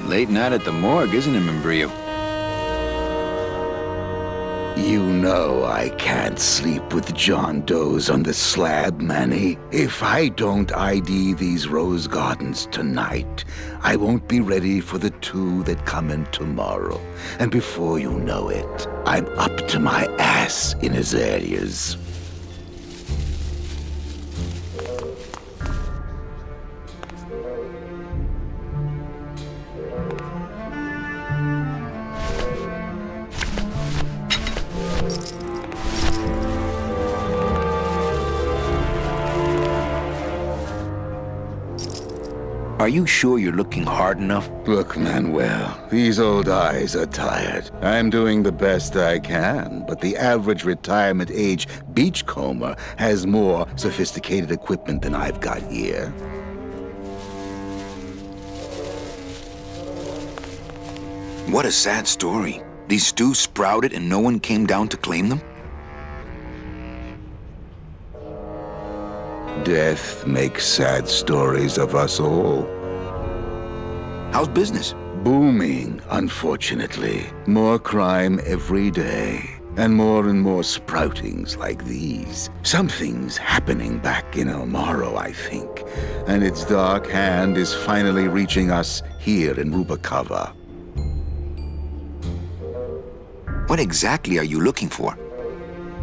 Late night at the morgue, isn't it, Membrillo? You know I can't sleep with John Doe's on the slab, Manny. If I don't ID these rose gardens tonight, I won't be ready for the 2 that come in tomorrow. And before you know it, I'm up to my ass in azaleas. Are you sure you're looking hard enough? Look, Manuel, these old eyes are tired. I'm doing the best I can, but the average retirement age beachcomber has more sophisticated equipment than I've got here. What a sad story. These stews sprouted and no one came down to claim them? Death makes sad stories of us all. How's business? Booming, unfortunately. More crime every day. And more sproutings like these. Something's happening back in El Morro, I think. And its dark hand is finally reaching us here in Rubacava. What exactly are you looking for?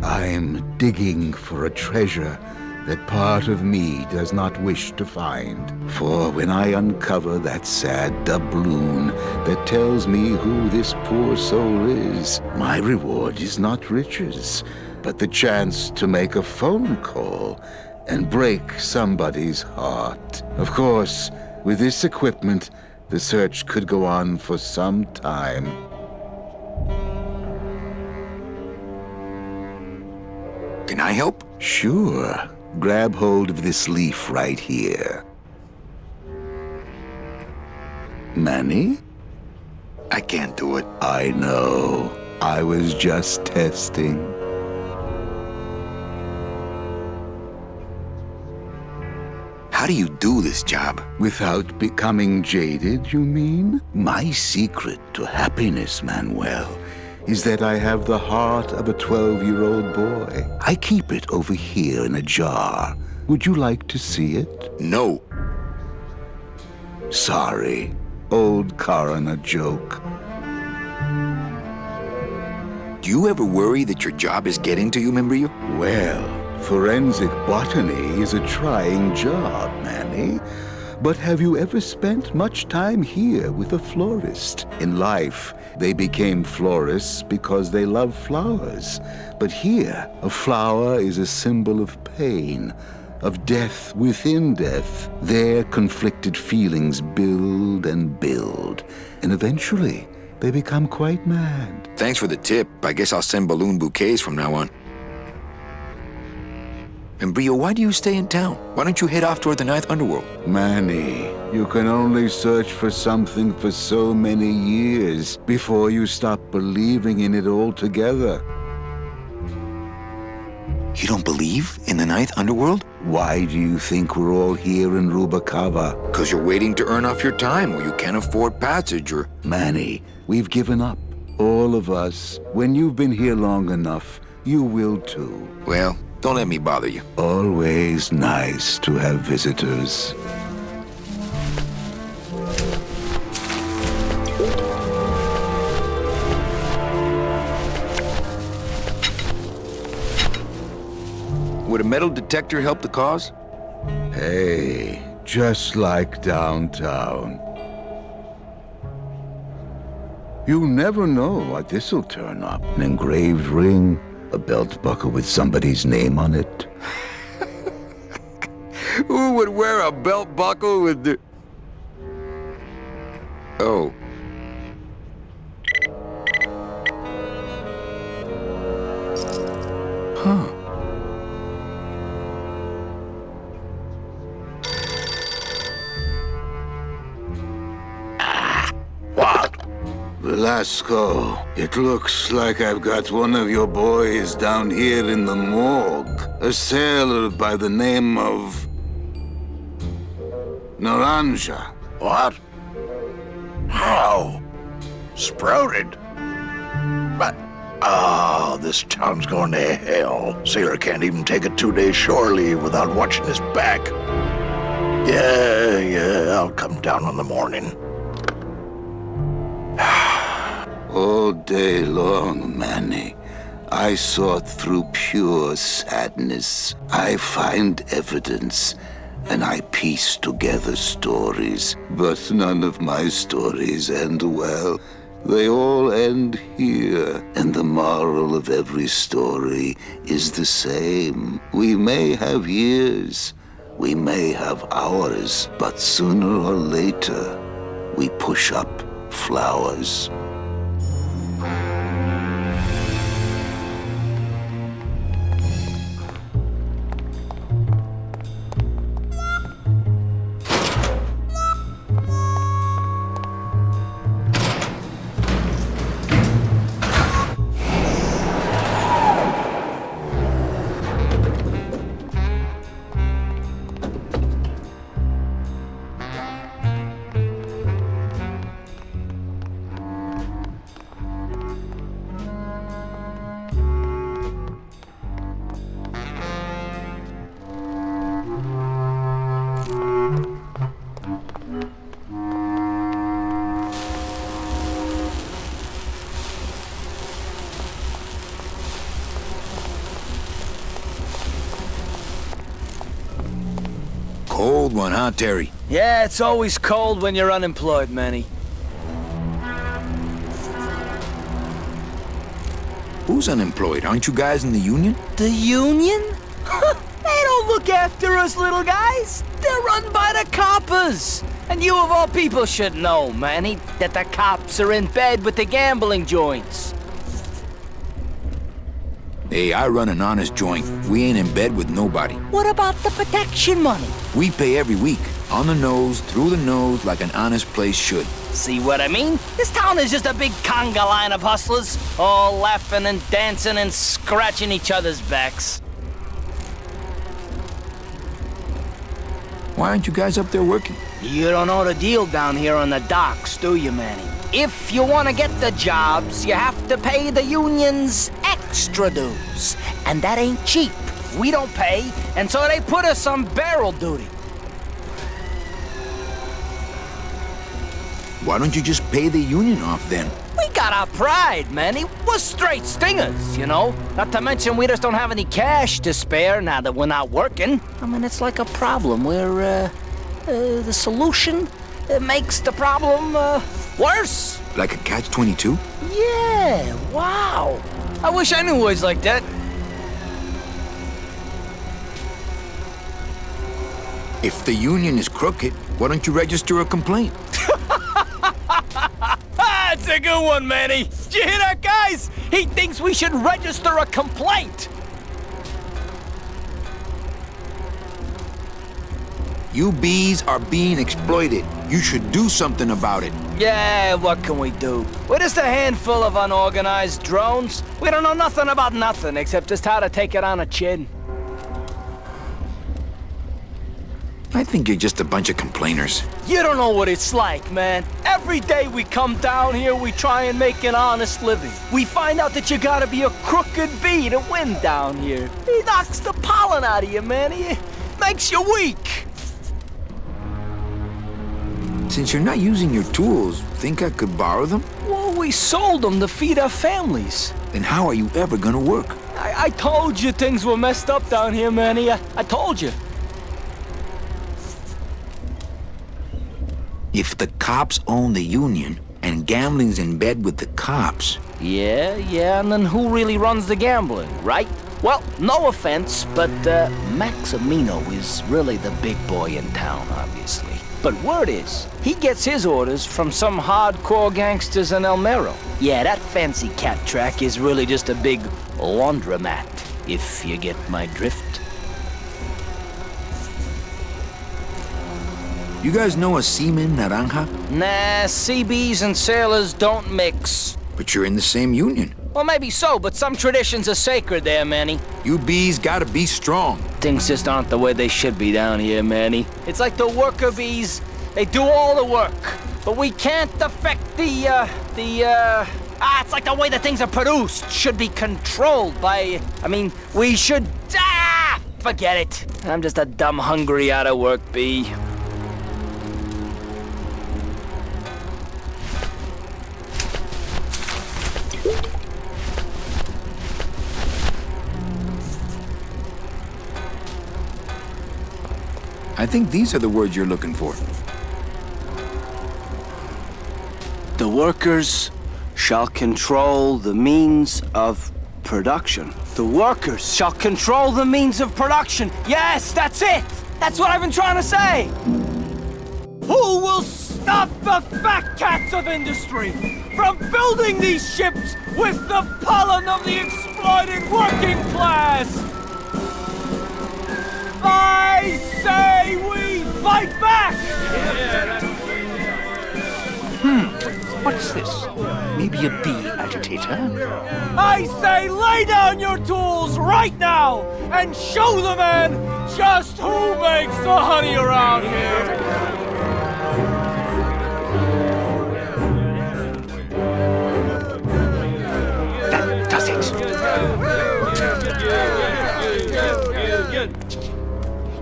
I'm digging for a treasure that part of me does not wish to find. For when I uncover that sad doubloon that tells me who this poor soul is, my reward is not riches, but the chance to make a phone call and break somebody's heart. Of course, with this equipment, the search could go on for some time. Can I help? Sure. Grab hold of this leaf right here. Manny? I can't do it. I know. I was just testing. How do you do this job? Without becoming jaded, you mean? My secret to happiness, Manuel, is that I have the heart of a 12-year-old boy. I keep it over here in a jar. Would you like to see it? No. Sorry. Old coroner joke. Do you ever worry that your job is getting to you, Membrillo? Well, forensic botany is a trying job, Manny. But have you ever spent much time here with a florist? In life, they became florists because they love flowers. But here, a flower is a symbol of pain, of death within death. Their conflicted feelings build and build, and eventually, they become quite mad. Thanks for the tip. I guess I'll send balloon bouquets from now on. Membrillo, why do you stay in town? Why don't you head off toward the Ninth Underworld? Manny, you can only search for something for so many years before you stop believing in it altogether. You don't believe in the Ninth Underworld? Why do you think we're all here in Rubacava? Because you're waiting to earn off your time, or you can't afford passage, or... Manny, we've given up. All of us. When you've been here long enough, you will too. Well, don't let me bother you. Always nice to have visitors. Would a metal detector help the cause? Hey, just like downtown. You never know what this'll turn up. An engraved ring, a belt buckle with somebody's name on it. Who would wear a belt buckle with the... Oh. Huh. Velasco, it looks like I've got one of your boys down here in the morgue. A sailor by the name of... Naranja. What? How? Sprouted? But... Oh, this town's going to hell. Sailor can't even take a 2-day shore leave without watching his back. Yeah, I'll come down in the morning. All day long, Manny, I sought through pure sadness. I find evidence, and I piece together stories. But none of my stories end well. They all end here, and the moral of every story is the same. We may have years, we may have hours, but sooner or later, we push up flowers. Cold one, huh, Terry? Yeah, it's always cold when you're unemployed, Manny. Who's unemployed? Aren't you guys in the union? The union? They don't look after us little guys. They're run by the coppers. And you of all people should know, Manny, that the cops are in bed with the gambling joints. Hey, I run an honest joint. We ain't in bed with nobody. What about the protection money? We pay every week. On the nose, through the nose, like an honest place should. See what I mean? This town is just a big conga line of hustlers, all laughing and dancing and scratching each other's backs. Why aren't you guys up there working? You don't know the deal down here on the docks, do you, Manny? If you want to get the jobs, you have to pay the unions extra dues. And that ain't cheap. We don't pay, and so they put us on barrel duty. Why don't you just pay the union off then? We got our pride, Manny. We're straight stingers, you know? Not to mention we just don't have any cash to spare now that we're not working. I mean, it's like a problem where, the solution makes the problem, worse. Like a catch-22? Yeah, wow. I wish I knew words like that. If the union is crooked, why don't you register a complaint? That's a good one, Manny. Did you hear that, guys? He thinks we should register a complaint. You bees are being exploited. You should do something about it. Yeah, what can we do? We're just a handful of unorganized drones. We don't know nothing about nothing except just how to take it on a chin. I think you're just a bunch of complainers. You don't know what it's like, man. Every day we come down here, we try and make an honest living. We find out that you gotta be a crooked bee to win down here. He knocks the pollen out of you, man. He makes you weak. Since you're not using your tools, think I could borrow them? Well, we sold them to feed our families. Then how are you ever gonna work? I told you things were messed up down here, Manny. I told you. If the cops own the union, and gambling's in bed with the cops... Yeah, and then who really runs the gambling, right? Well, no offense, but Maximino is really the big boy in town, obviously. But word is, he gets his orders from some hardcore gangsters in El Mero. Yeah, that fancy cat track is really just a big laundromat, if you get my drift. You guys know a seaman, Naranja? Nah, CBs and sailors don't mix. But you're in the same union. Well, maybe so, but some traditions are sacred there, Manny. You bees gotta be strong. Things just aren't the way they should be down here, Manny. It's like the worker bees. They do all the work, but we can't affect it's like the way that things are produced should be controlled by, we should, forget it. I'm just a dumb, hungry, out-of-work bee. I think these are the words you're looking for. The workers shall control the means of production. The workers shall control the means of production. Yes, that's it! That's what I've been trying to say! Who will stop the fat cats of industry from building these ships with the pollen of the exploited working class? I say we fight back! What's this? Maybe a bee agitator? I say lay down your tools right now and show the man just who makes the honey around here! That does it!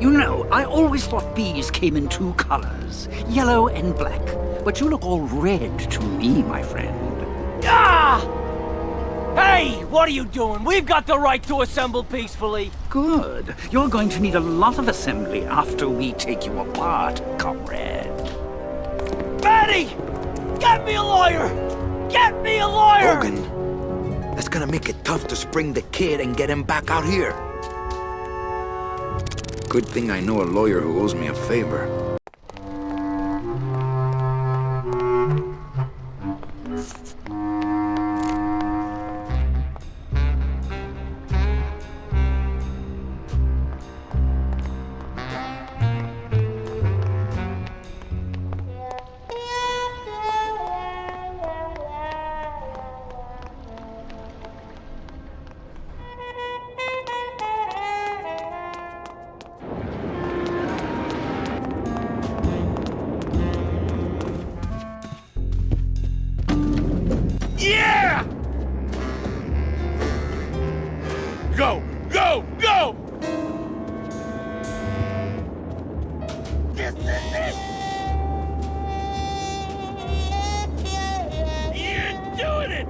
You know, I always thought bees came in two colors, yellow and black. But you look all red to me, my friend. Ah! Hey, What are you doing? We've got the right to assemble peacefully. Good. You're going to need a lot of assembly after we take you apart, comrade. Betty! Get me a lawyer! Get me a lawyer! Logan, that's gonna make it tough to spring the kid and get him back out here. Good thing I know a lawyer who owes me a favor. Yeah! Go, go, go! This is it! You're doing it!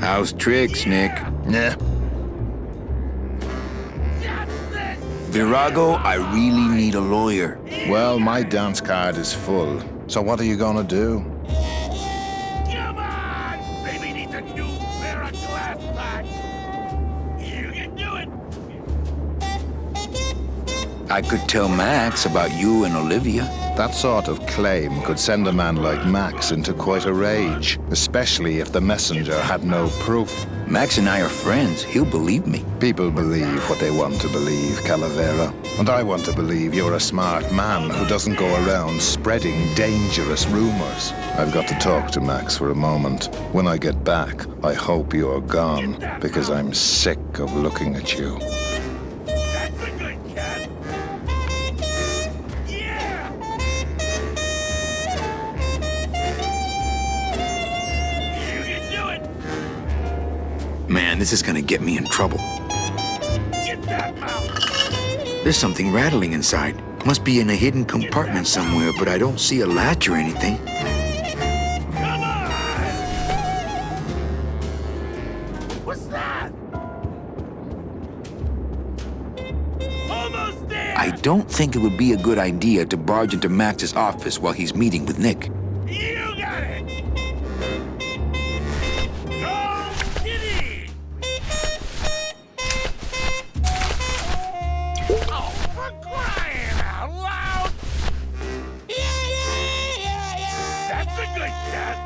How's tricks, Nick? Yeah. Virago, I really need a lawyer. Well, my dance card is full. So what are you gonna do? Come on! Baby needs a new pair of glass packs! You can do it! I could tell Max about you and Olivia. That sort of claim could send a man like Max into quite a rage, especially if the messenger had no proof. Max and I are friends. He'll believe me. People believe what they want to believe, Calavera. And I want to believe you're a smart man who doesn't go around spreading dangerous rumors. I've got to talk to Max for a moment. When I get back, I hope you're gone, because I'm sick of looking at you. That's a good cat! Yeah! You can do it! Man, this is gonna get me in trouble. Get that mouth! There's something rattling inside. Must be in a hidden compartment somewhere, but I don't see a latch or anything. Come on! What's that? Almost there! I don't think it would be a good idea to barge into Max's office while he's meeting with Nick. You got it! Go, kitty! Oh, for crying out loud! That's a good cat!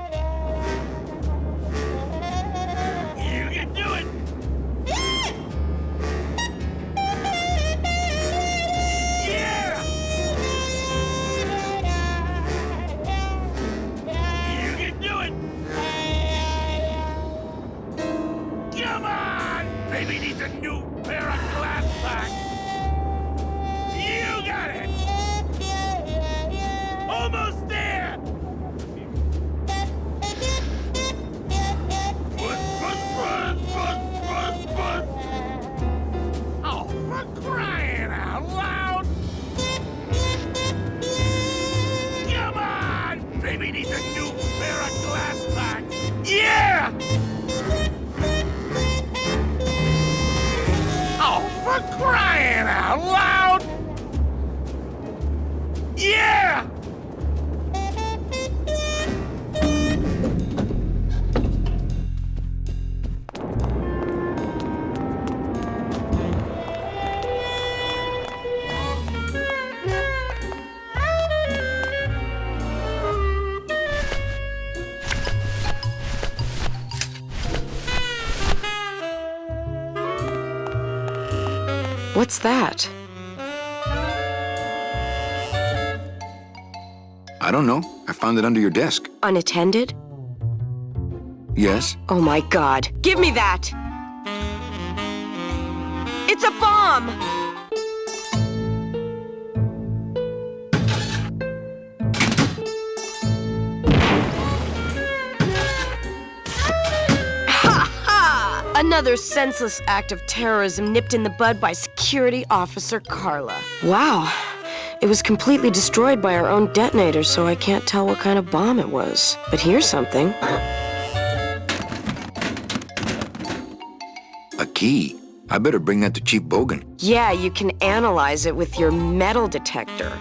You can do it! Yeah! You can do it! Come on! Baby needs a new pair of glass packs! You got it! Almost there! Puss, puss, puss, puss, puss, puss! Oh, for crying out loud! Come on! Baby needs a new pair of glass packs! Yeah! Oh, for crying out loud! Yeah! What's that? I don't know. I found it under your desk. Unattended? Yes? Oh my god. Give me that! It's a bomb! Ha ha! Another senseless act of terrorism nipped in the bud by Security Officer Carla. Wow. It was completely destroyed by our own detonator, so I can't tell what kind of bomb it was. But here's something. key. I better bring that to Chief Bogan. Yeah, you can analyze it with your metal detector.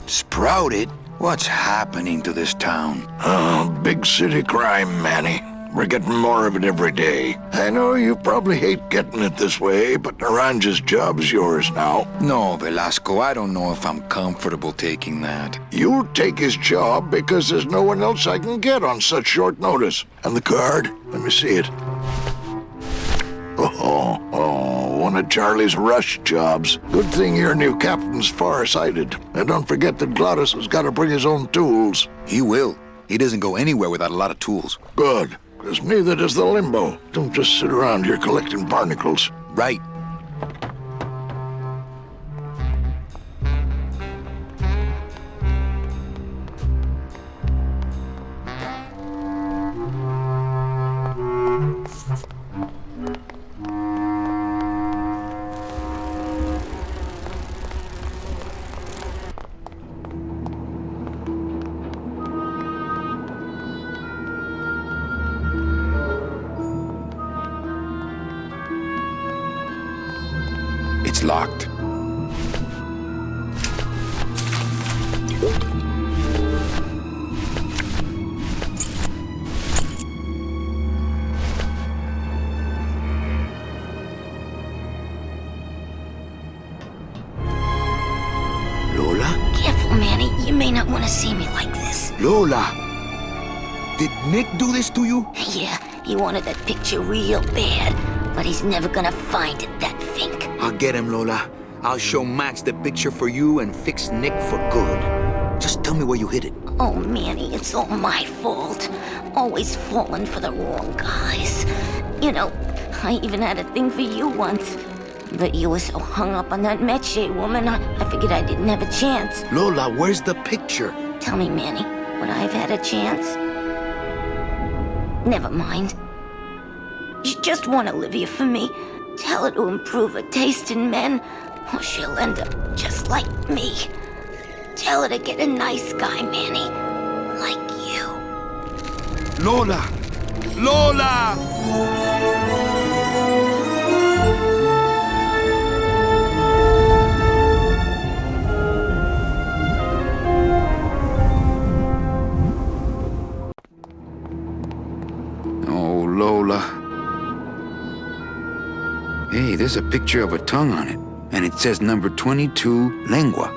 Sprouted? What's happening to this town? Oh, big city crime, Manny. We're getting more of it every day. I know you probably hate getting it this way, but Naranja's job's yours now. No, Velasco, I don't know if I'm comfortable taking that. You'll take his job because there's no one else I can get on such short notice. And the card? Let me see it. One of Charlie's rush jobs. Good thing your new captain's far-sighted. And don't forget that Glottis has got to bring his own tools. He will. He doesn't go anywhere without a lot of tools. Good, because neither does the Limbo. Don't just sit around here collecting barnacles. Right. It's locked. Lola? Careful, Manny. You may not want to see me like this. Lola! Did Nick do this to you? Yeah, he wanted that picture real bad, but he's never gonna find it, that fink. I'll get him, Lola. I'll show Max the picture for you and fix Nick for good. Just tell me where you hid it. Oh, Manny, it's all my fault. Always falling for the wrong guys. You know, I even had a thing for you once. But you were so hung up on that Meche woman, I figured I didn't have a chance. Lola, where's the picture? Tell me, Manny, would I have had a chance? Never mind. You just want Olivia for me. Tell her to improve her taste in men, or she'll end up just like me. Tell her to get a nice guy, Manny. Like you. Lola! Lola! Oh, Lola. Hey, there's a picture of a tongue on it. And it says number 22, lengua.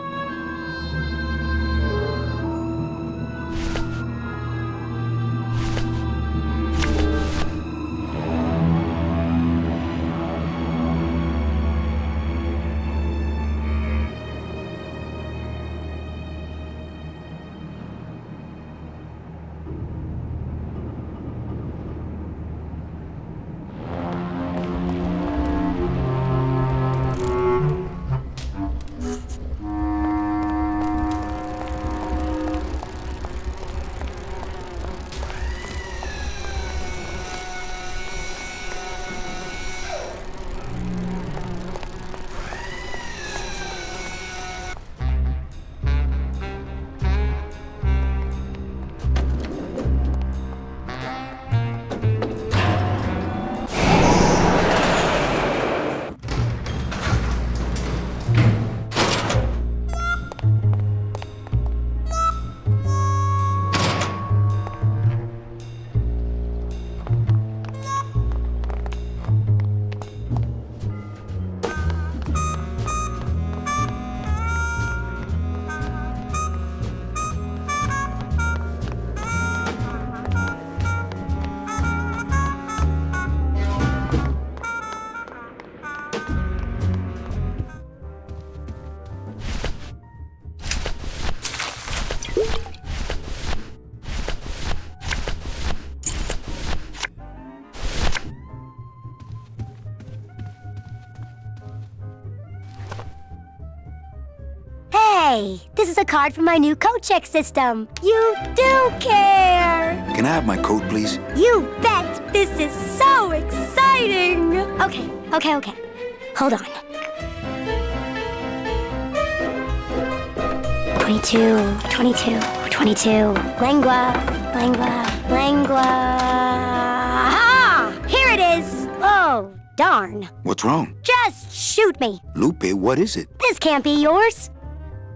Hey, this is a card from my new coat check system. You do care! Can I have my coat, please? You bet! This is so exciting! Okay. Hold on. 22. Langua. Ah! Here it is! Oh, darn. What's wrong? Just shoot me. Lupe, what is it? This can't be yours.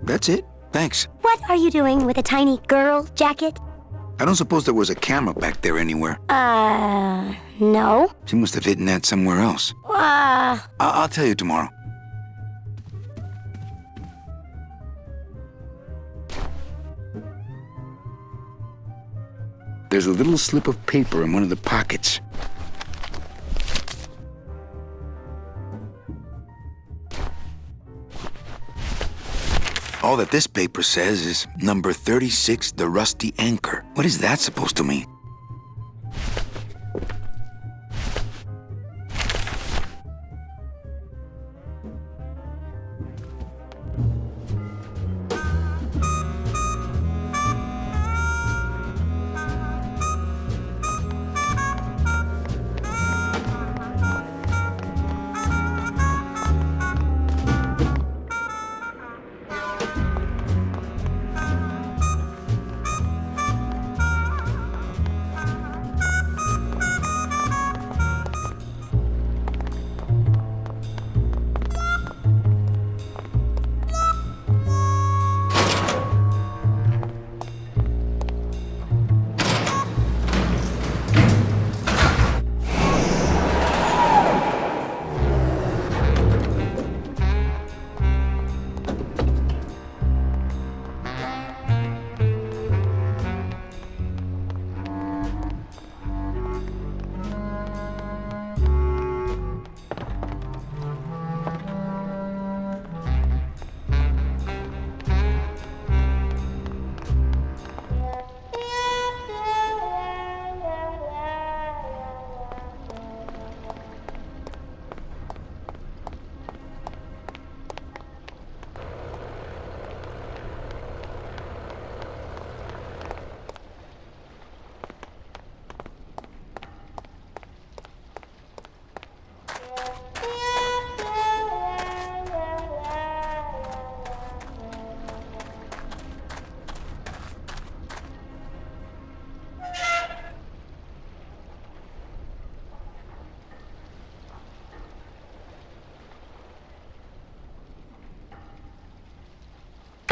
That's it. Thanks. What are you doing with a tiny girl jacket? I don't suppose there was a camera back there anywhere. No. She must have hidden that somewhere else. I'll tell you tomorrow. There's a little slip of paper in one of the pockets. All that this paper says is number 36, the Rusty Anchor. What is that supposed to mean?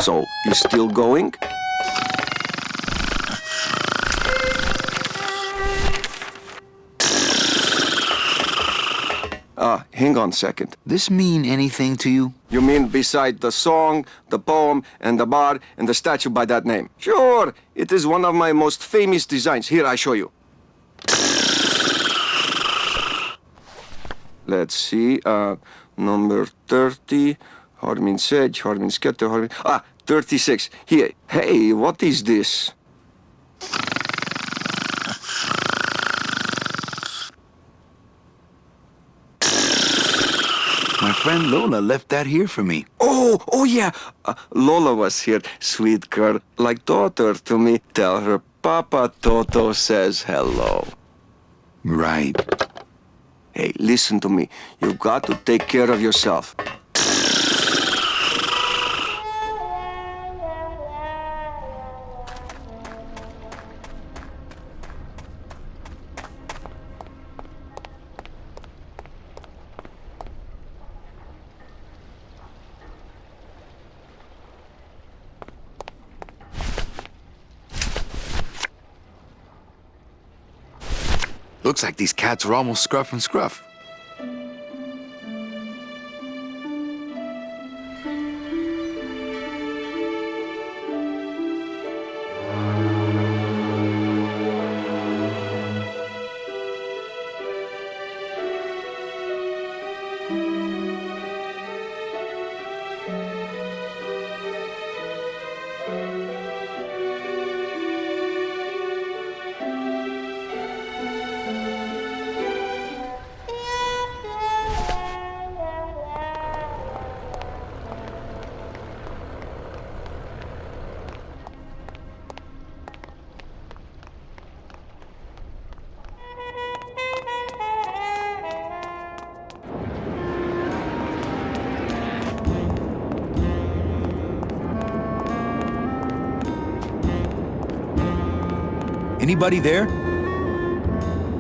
So, you still going? Hang on a second. This mean anything to you? You mean beside the song, the poem, and the bar, and the statue by that name? Sure, it is one of my most famous designs. Here, I show you. Let's see, number 30, Harmin Sedge, Harmin Sketter, Harmin... 36. Here. Hey, what is this? My friend Lola left that here for me. Oh yeah. Lola was here, sweet girl, like daughter to me. Tell her Papa Toto says hello. Right. Hey, listen to me. You got to take care of yourself. Looks like these cats are almost scruff and scruff. Anybody there?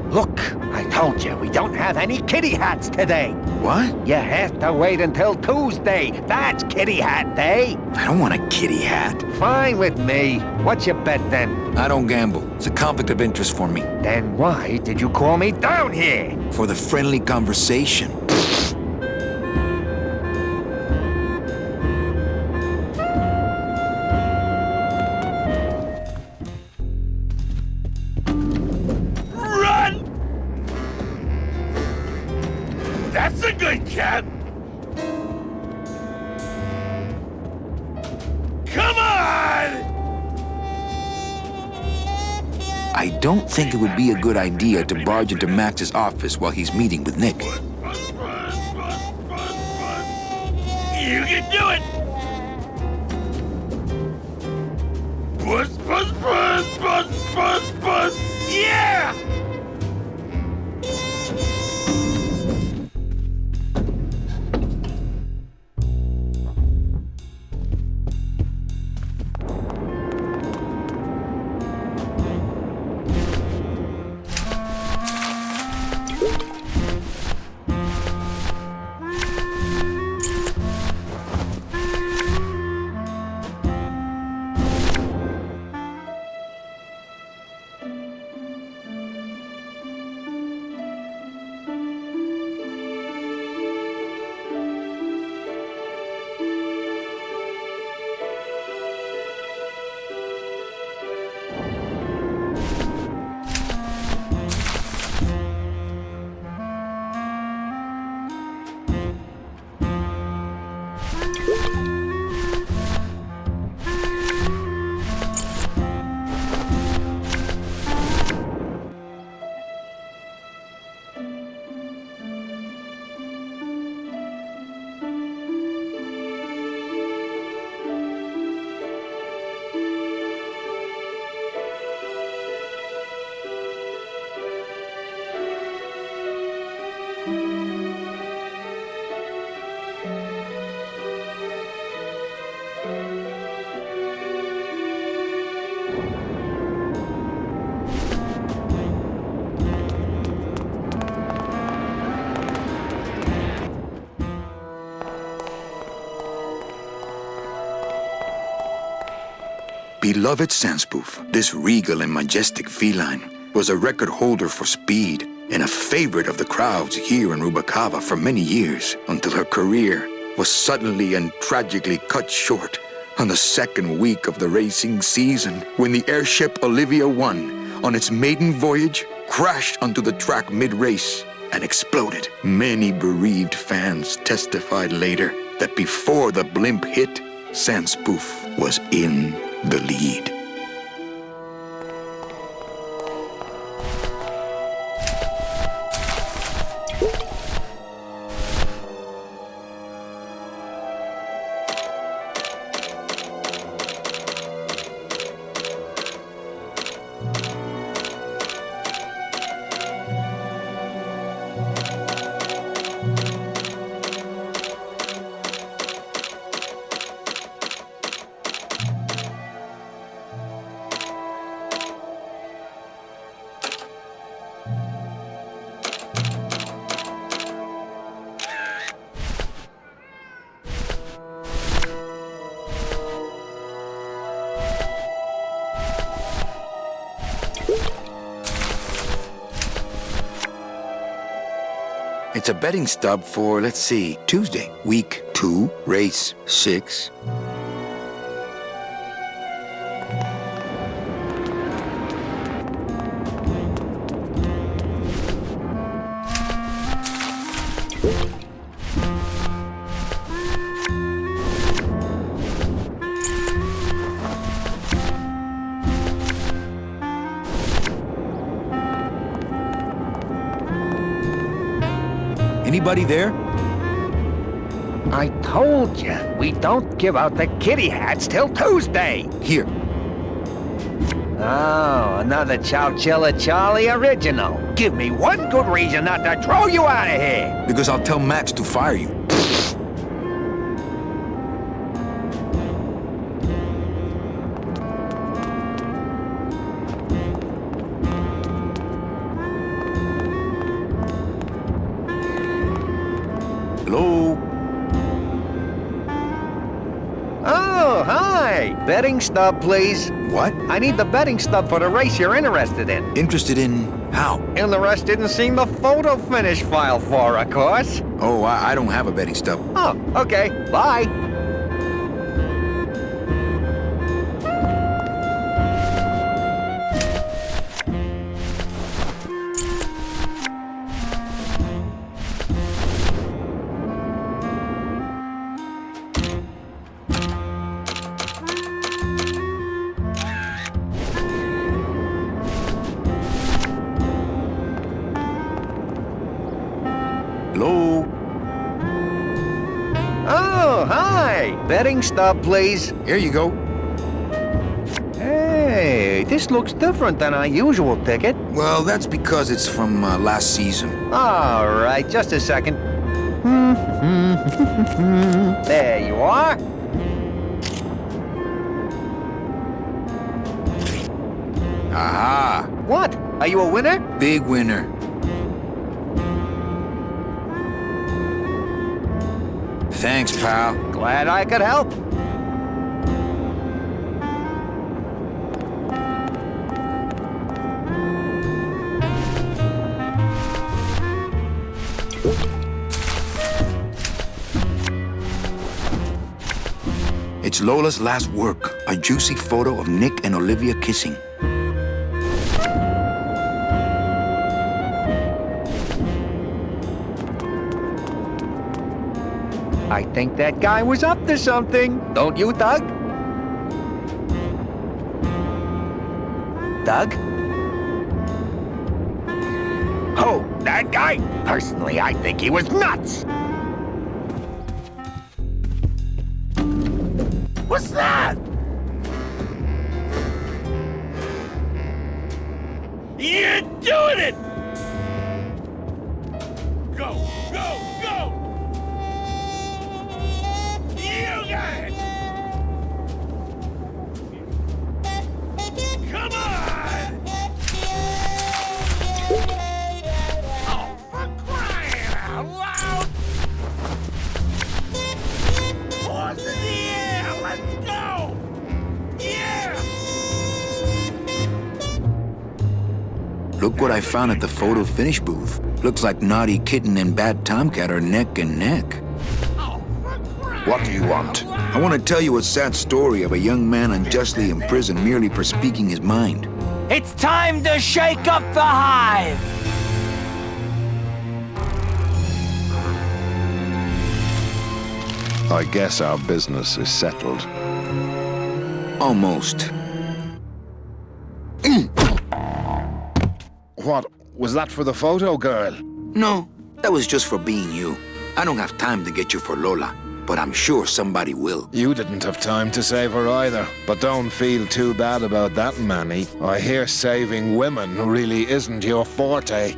Look, I told you, we don't have any kitty hats today. What? You have to wait until Tuesday. That's kitty hat day. I don't want a kitty hat. Fine with me. What's your bet then? I don't gamble. It's a conflict of interest for me. Then why did you call me down here? For the friendly conversation. That's a good cat! Come on! I don't think it would be a good idea to barge into Max's office while he's meeting with Nick. You can do it! Buzz, buzz, buzz, buzz, buzz, buzz! Yeah! Beloved Sandspoof, this regal and majestic feline was a record holder for speed and a favorite of the crowds here in Rubacava for many years, until her career was suddenly and tragically cut short on the second week of the racing season when the airship Olivia 1, on its maiden voyage, crashed onto the track mid-race and exploded. Many bereaved fans testified later that before the blimp hit, Sandspoof was in the lead. It's a betting stub for, let's see, Tuesday, week 2, race 6. Anybody there? I told you, we don't give out the kitty hats till Tuesday. Here. Oh, another Chowchilla Charlie original. Give me one good reason not to throw you out of here. Because I'll tell Max to fire you. Betting stub, please. What? I need the betting stub for the race you're interested in. Interested in how? Interested in seeing the photo finish file for, of course. Oh, I don't have a betting stub. Oh, okay. Bye. Hello? Oh, hi. Betting stub, please. Here you go. Hey, this looks different than our usual ticket. Well, that's because it's from last season. All right, just a second. There you are. Aha! What? Are you a winner? Big winner. Thanks, pal. Glad I could help. It's Lola's last work, a juicy photo of Nick and Olivia kissing. I think that guy was up to something. Don't you, Doug? Doug? Oh, that guy? Personally, I think he was nuts. What's that? You're doing it! Go, go, go! You got it! Come on! Oh, for crying out loud! Horse in the air! Let's go! Yeah! Look what I found at the photo finish booth. Looks like Naughty Kitten and Bad Tomcat are neck and neck. What do you want? I want to tell you a sad story of a young man unjustly imprisoned merely for speaking his mind. It's time to shake up the hive! I guess our business is settled. Almost. What? Was that for the photo girl? No, that was just for being you. I don't have time to get you for Lola, but I'm sure somebody will. You didn't have time to save her either. But don't feel too bad about that, Manny. I hear saving women really isn't your forte.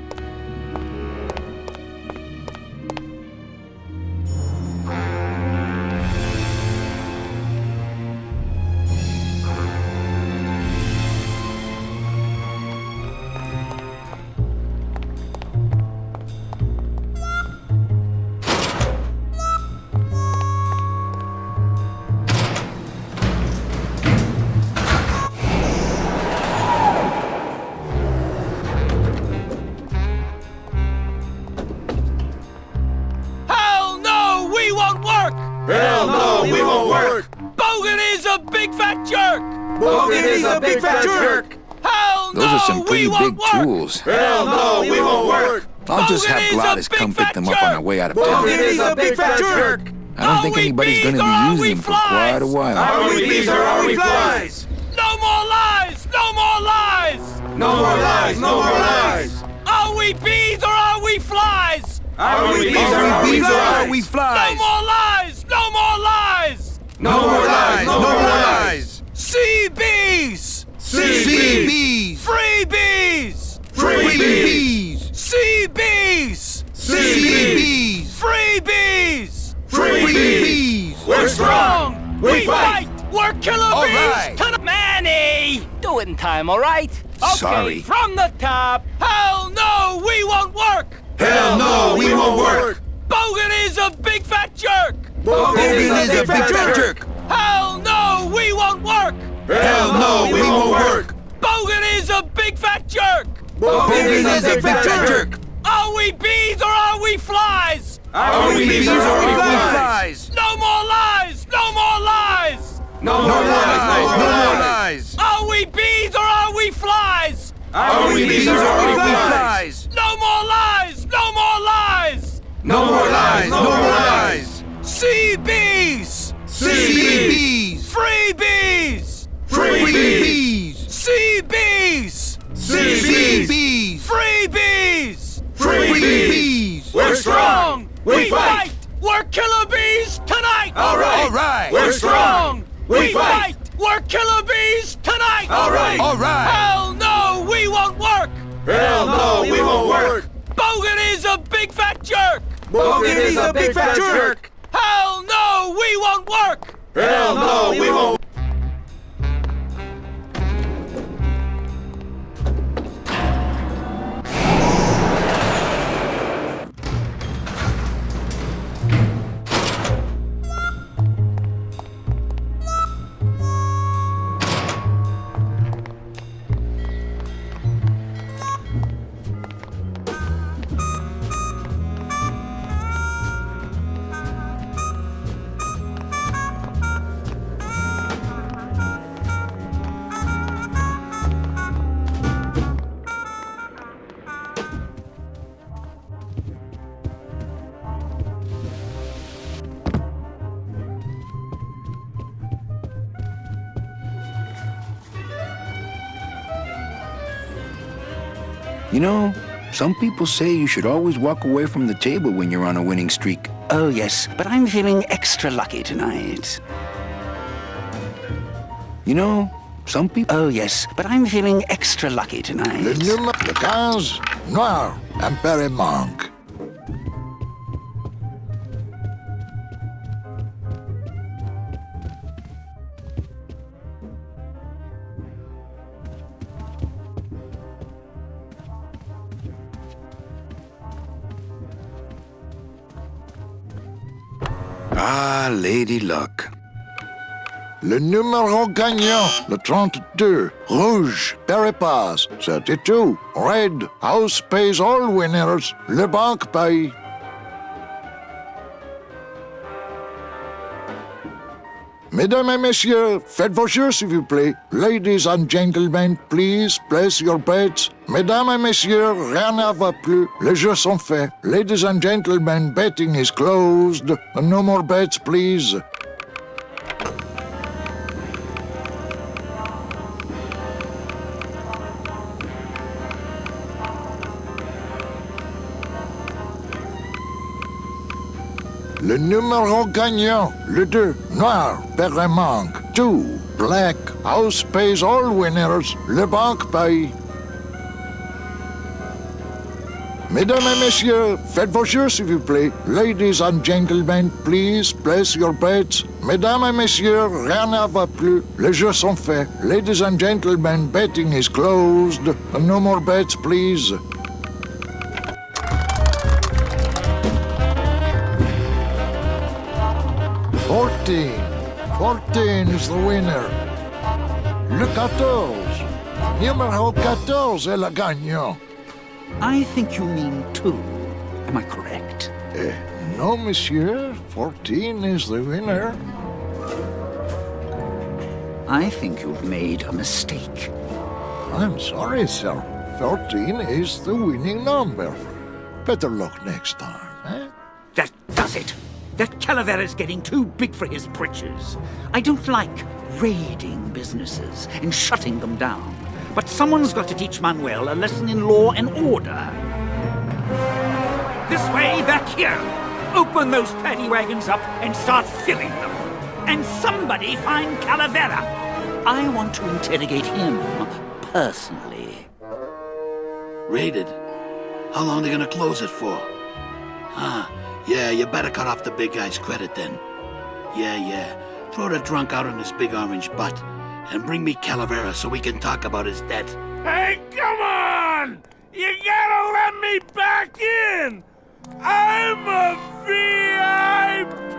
Hell no, we won't work! Bogan is a big fat jerk! Bogan is a big fat jerk! Hell no, Those are some pretty we won't big work! tools. Hell no, we won't work! I'll just have Bogan is Gladys a big come pick fat them up on our way out of town. Bogan is a big fat jerk! I don't think anybody's going to be using them for quite a while. Are we bees or are we flies? No more lies! No more lies! No more lies! No more lies! Are we bees or are we flies? Are we bees or are we flies? No more lies! No more lies! No more lies! No more lies! Sea bees! Sea bees! Free bees! Free bees! Sea bees! Sea bees! Free bees! Free bees! We're strong! We fight! We're killer All bees! right. To the Manny! Do it in time, all right? Okay, Sorry. from the top. Hell no, we won't work! Hell no, we won't work! Bogan is a big fat jerk! Bogan is a big fat jerk! Hell no, we won't work! Hell no, we won't work! Bogan is a big fat jerk! Bogan is a big fat jerk! Are we bees or are we flies? Are we bees or are we flies? No more lies! No more lies! No more lies! Are we bees or are we flies? Are we bees or are we flies? No more lies! No more lies! No more lies! No more lies! Sea bees! Sea bees! Free bees! Free bees! Sea bees! Sea bees! Free bees! Free bees! We're strong! We fight! We're killer bees tonight! All right! We're strong! We fight! We're killer bees tonight! All right! Hell no, we won't work! Hell no, we won't work! Bogan is a big fat jerk! Bogan is a big fat jerk! Hell no, we won't work! Hell no, we won't. You know, some people say you should always walk away from the table when you're on a winning streak. Oh, yes, but I'm feeling extra lucky tonight. You know, some people... Oh, yes, but I'm feeling extra lucky tonight. Le numéro 15, noir, impéré manque. Ah, Lady Luck. Le numéro gagnant, le 32, rouge, Péripas, 32, red, house pays all winners, le banque paye. Mesdames et messieurs, faites vos jeux s'il vous plaît. Ladies and gentlemen, please place your bets. Mesdames et messieurs, rien ne va plus. Les jeux sont faits. Ladies and gentlemen, betting is closed. No more bets, please. Le numéro gagnant, le 2, noir, père manque. 2, black, house pays all winners, le banque paye. Mesdames et messieurs, faites vos jeux s'il vous plaît. Ladies and gentlemen, please place your bets. Mesdames et messieurs, rien ne va plus. Les jeux sont faits. Ladies and gentlemen, betting is closed. No more bets, please. Fourteen is the winner. Le 14. Numéro 14 est le gagnant. I think you mean 2. Am I correct? No, monsieur. 14 is the winner. I think you've made a mistake. I'm sorry, sir. 14 is the winning number. Better luck next time, eh? That does it. That Calavera's getting too big for his britches. I don't like raiding businesses and shutting them down. But someone's got to teach Manuel a lesson in law and order. This way, back here. Open those paddy wagons up and start filling them. And somebody find Calavera. I want to interrogate him personally. Raided? How long are they gonna close it for? Yeah, you better cut off the big guy's credit then. Yeah. Throw the drunk out on his big orange butt. And bring me Calavera so we can talk about his debt. Hey, come on! You gotta let me back in! I'm a VIP!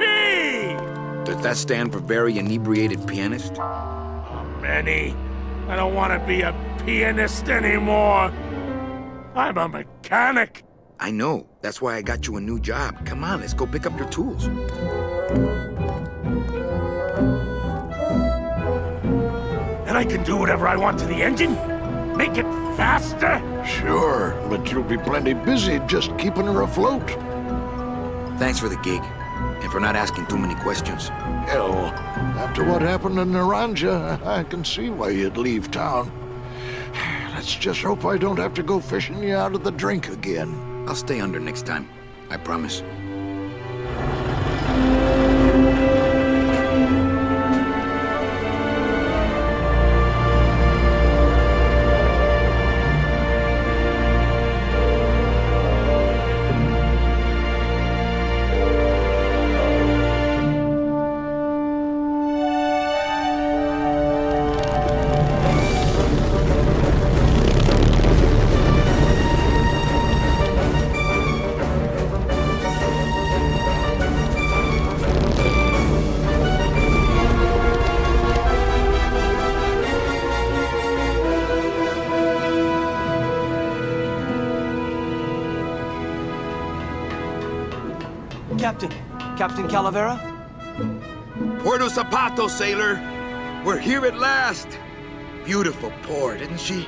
Does that stand for very inebriated pianist? Manny. I don't want to be a pianist anymore. I'm a mechanic. I know. That's why I got you a new job. Come on, let's go pick up your tools. And I can do whatever I want to the engine? Make it faster? Sure, but you'll be plenty busy just keeping her afloat. Thanks for the gig, and for not asking too many questions. Hell, after what happened in Naranja, I can see why you'd leave town. Let's just hope I don't have to go fishing you out of the drink again. I'll stay under next time. I promise. Captain Calavera? Puerto Zapato, sailor. We're here at last. Beautiful port, isn't she?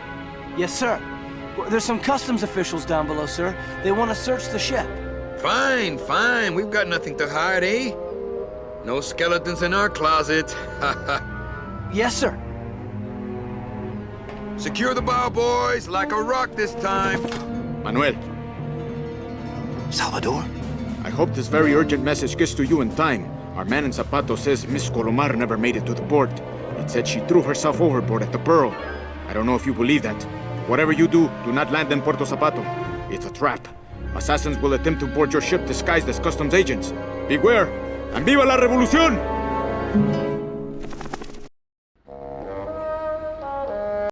Yes, sir. There's some customs officials down below, sir. They want to search the ship. Fine, fine. We've got nothing to hide, eh? No skeletons in our closet. Yes, sir. Secure the bow, boys, like a rock this time. Manuel. Salvador? I hope this very urgent message gets to you in time. Our man in Zapato says Miss Colomar never made it to the port. It said she threw herself overboard at the Pearl. I don't know if you believe that. Whatever you do not land in Puerto Zapato. It's a trap. Assassins will attempt to board your ship disguised as customs agents. Beware, and viva la revolución!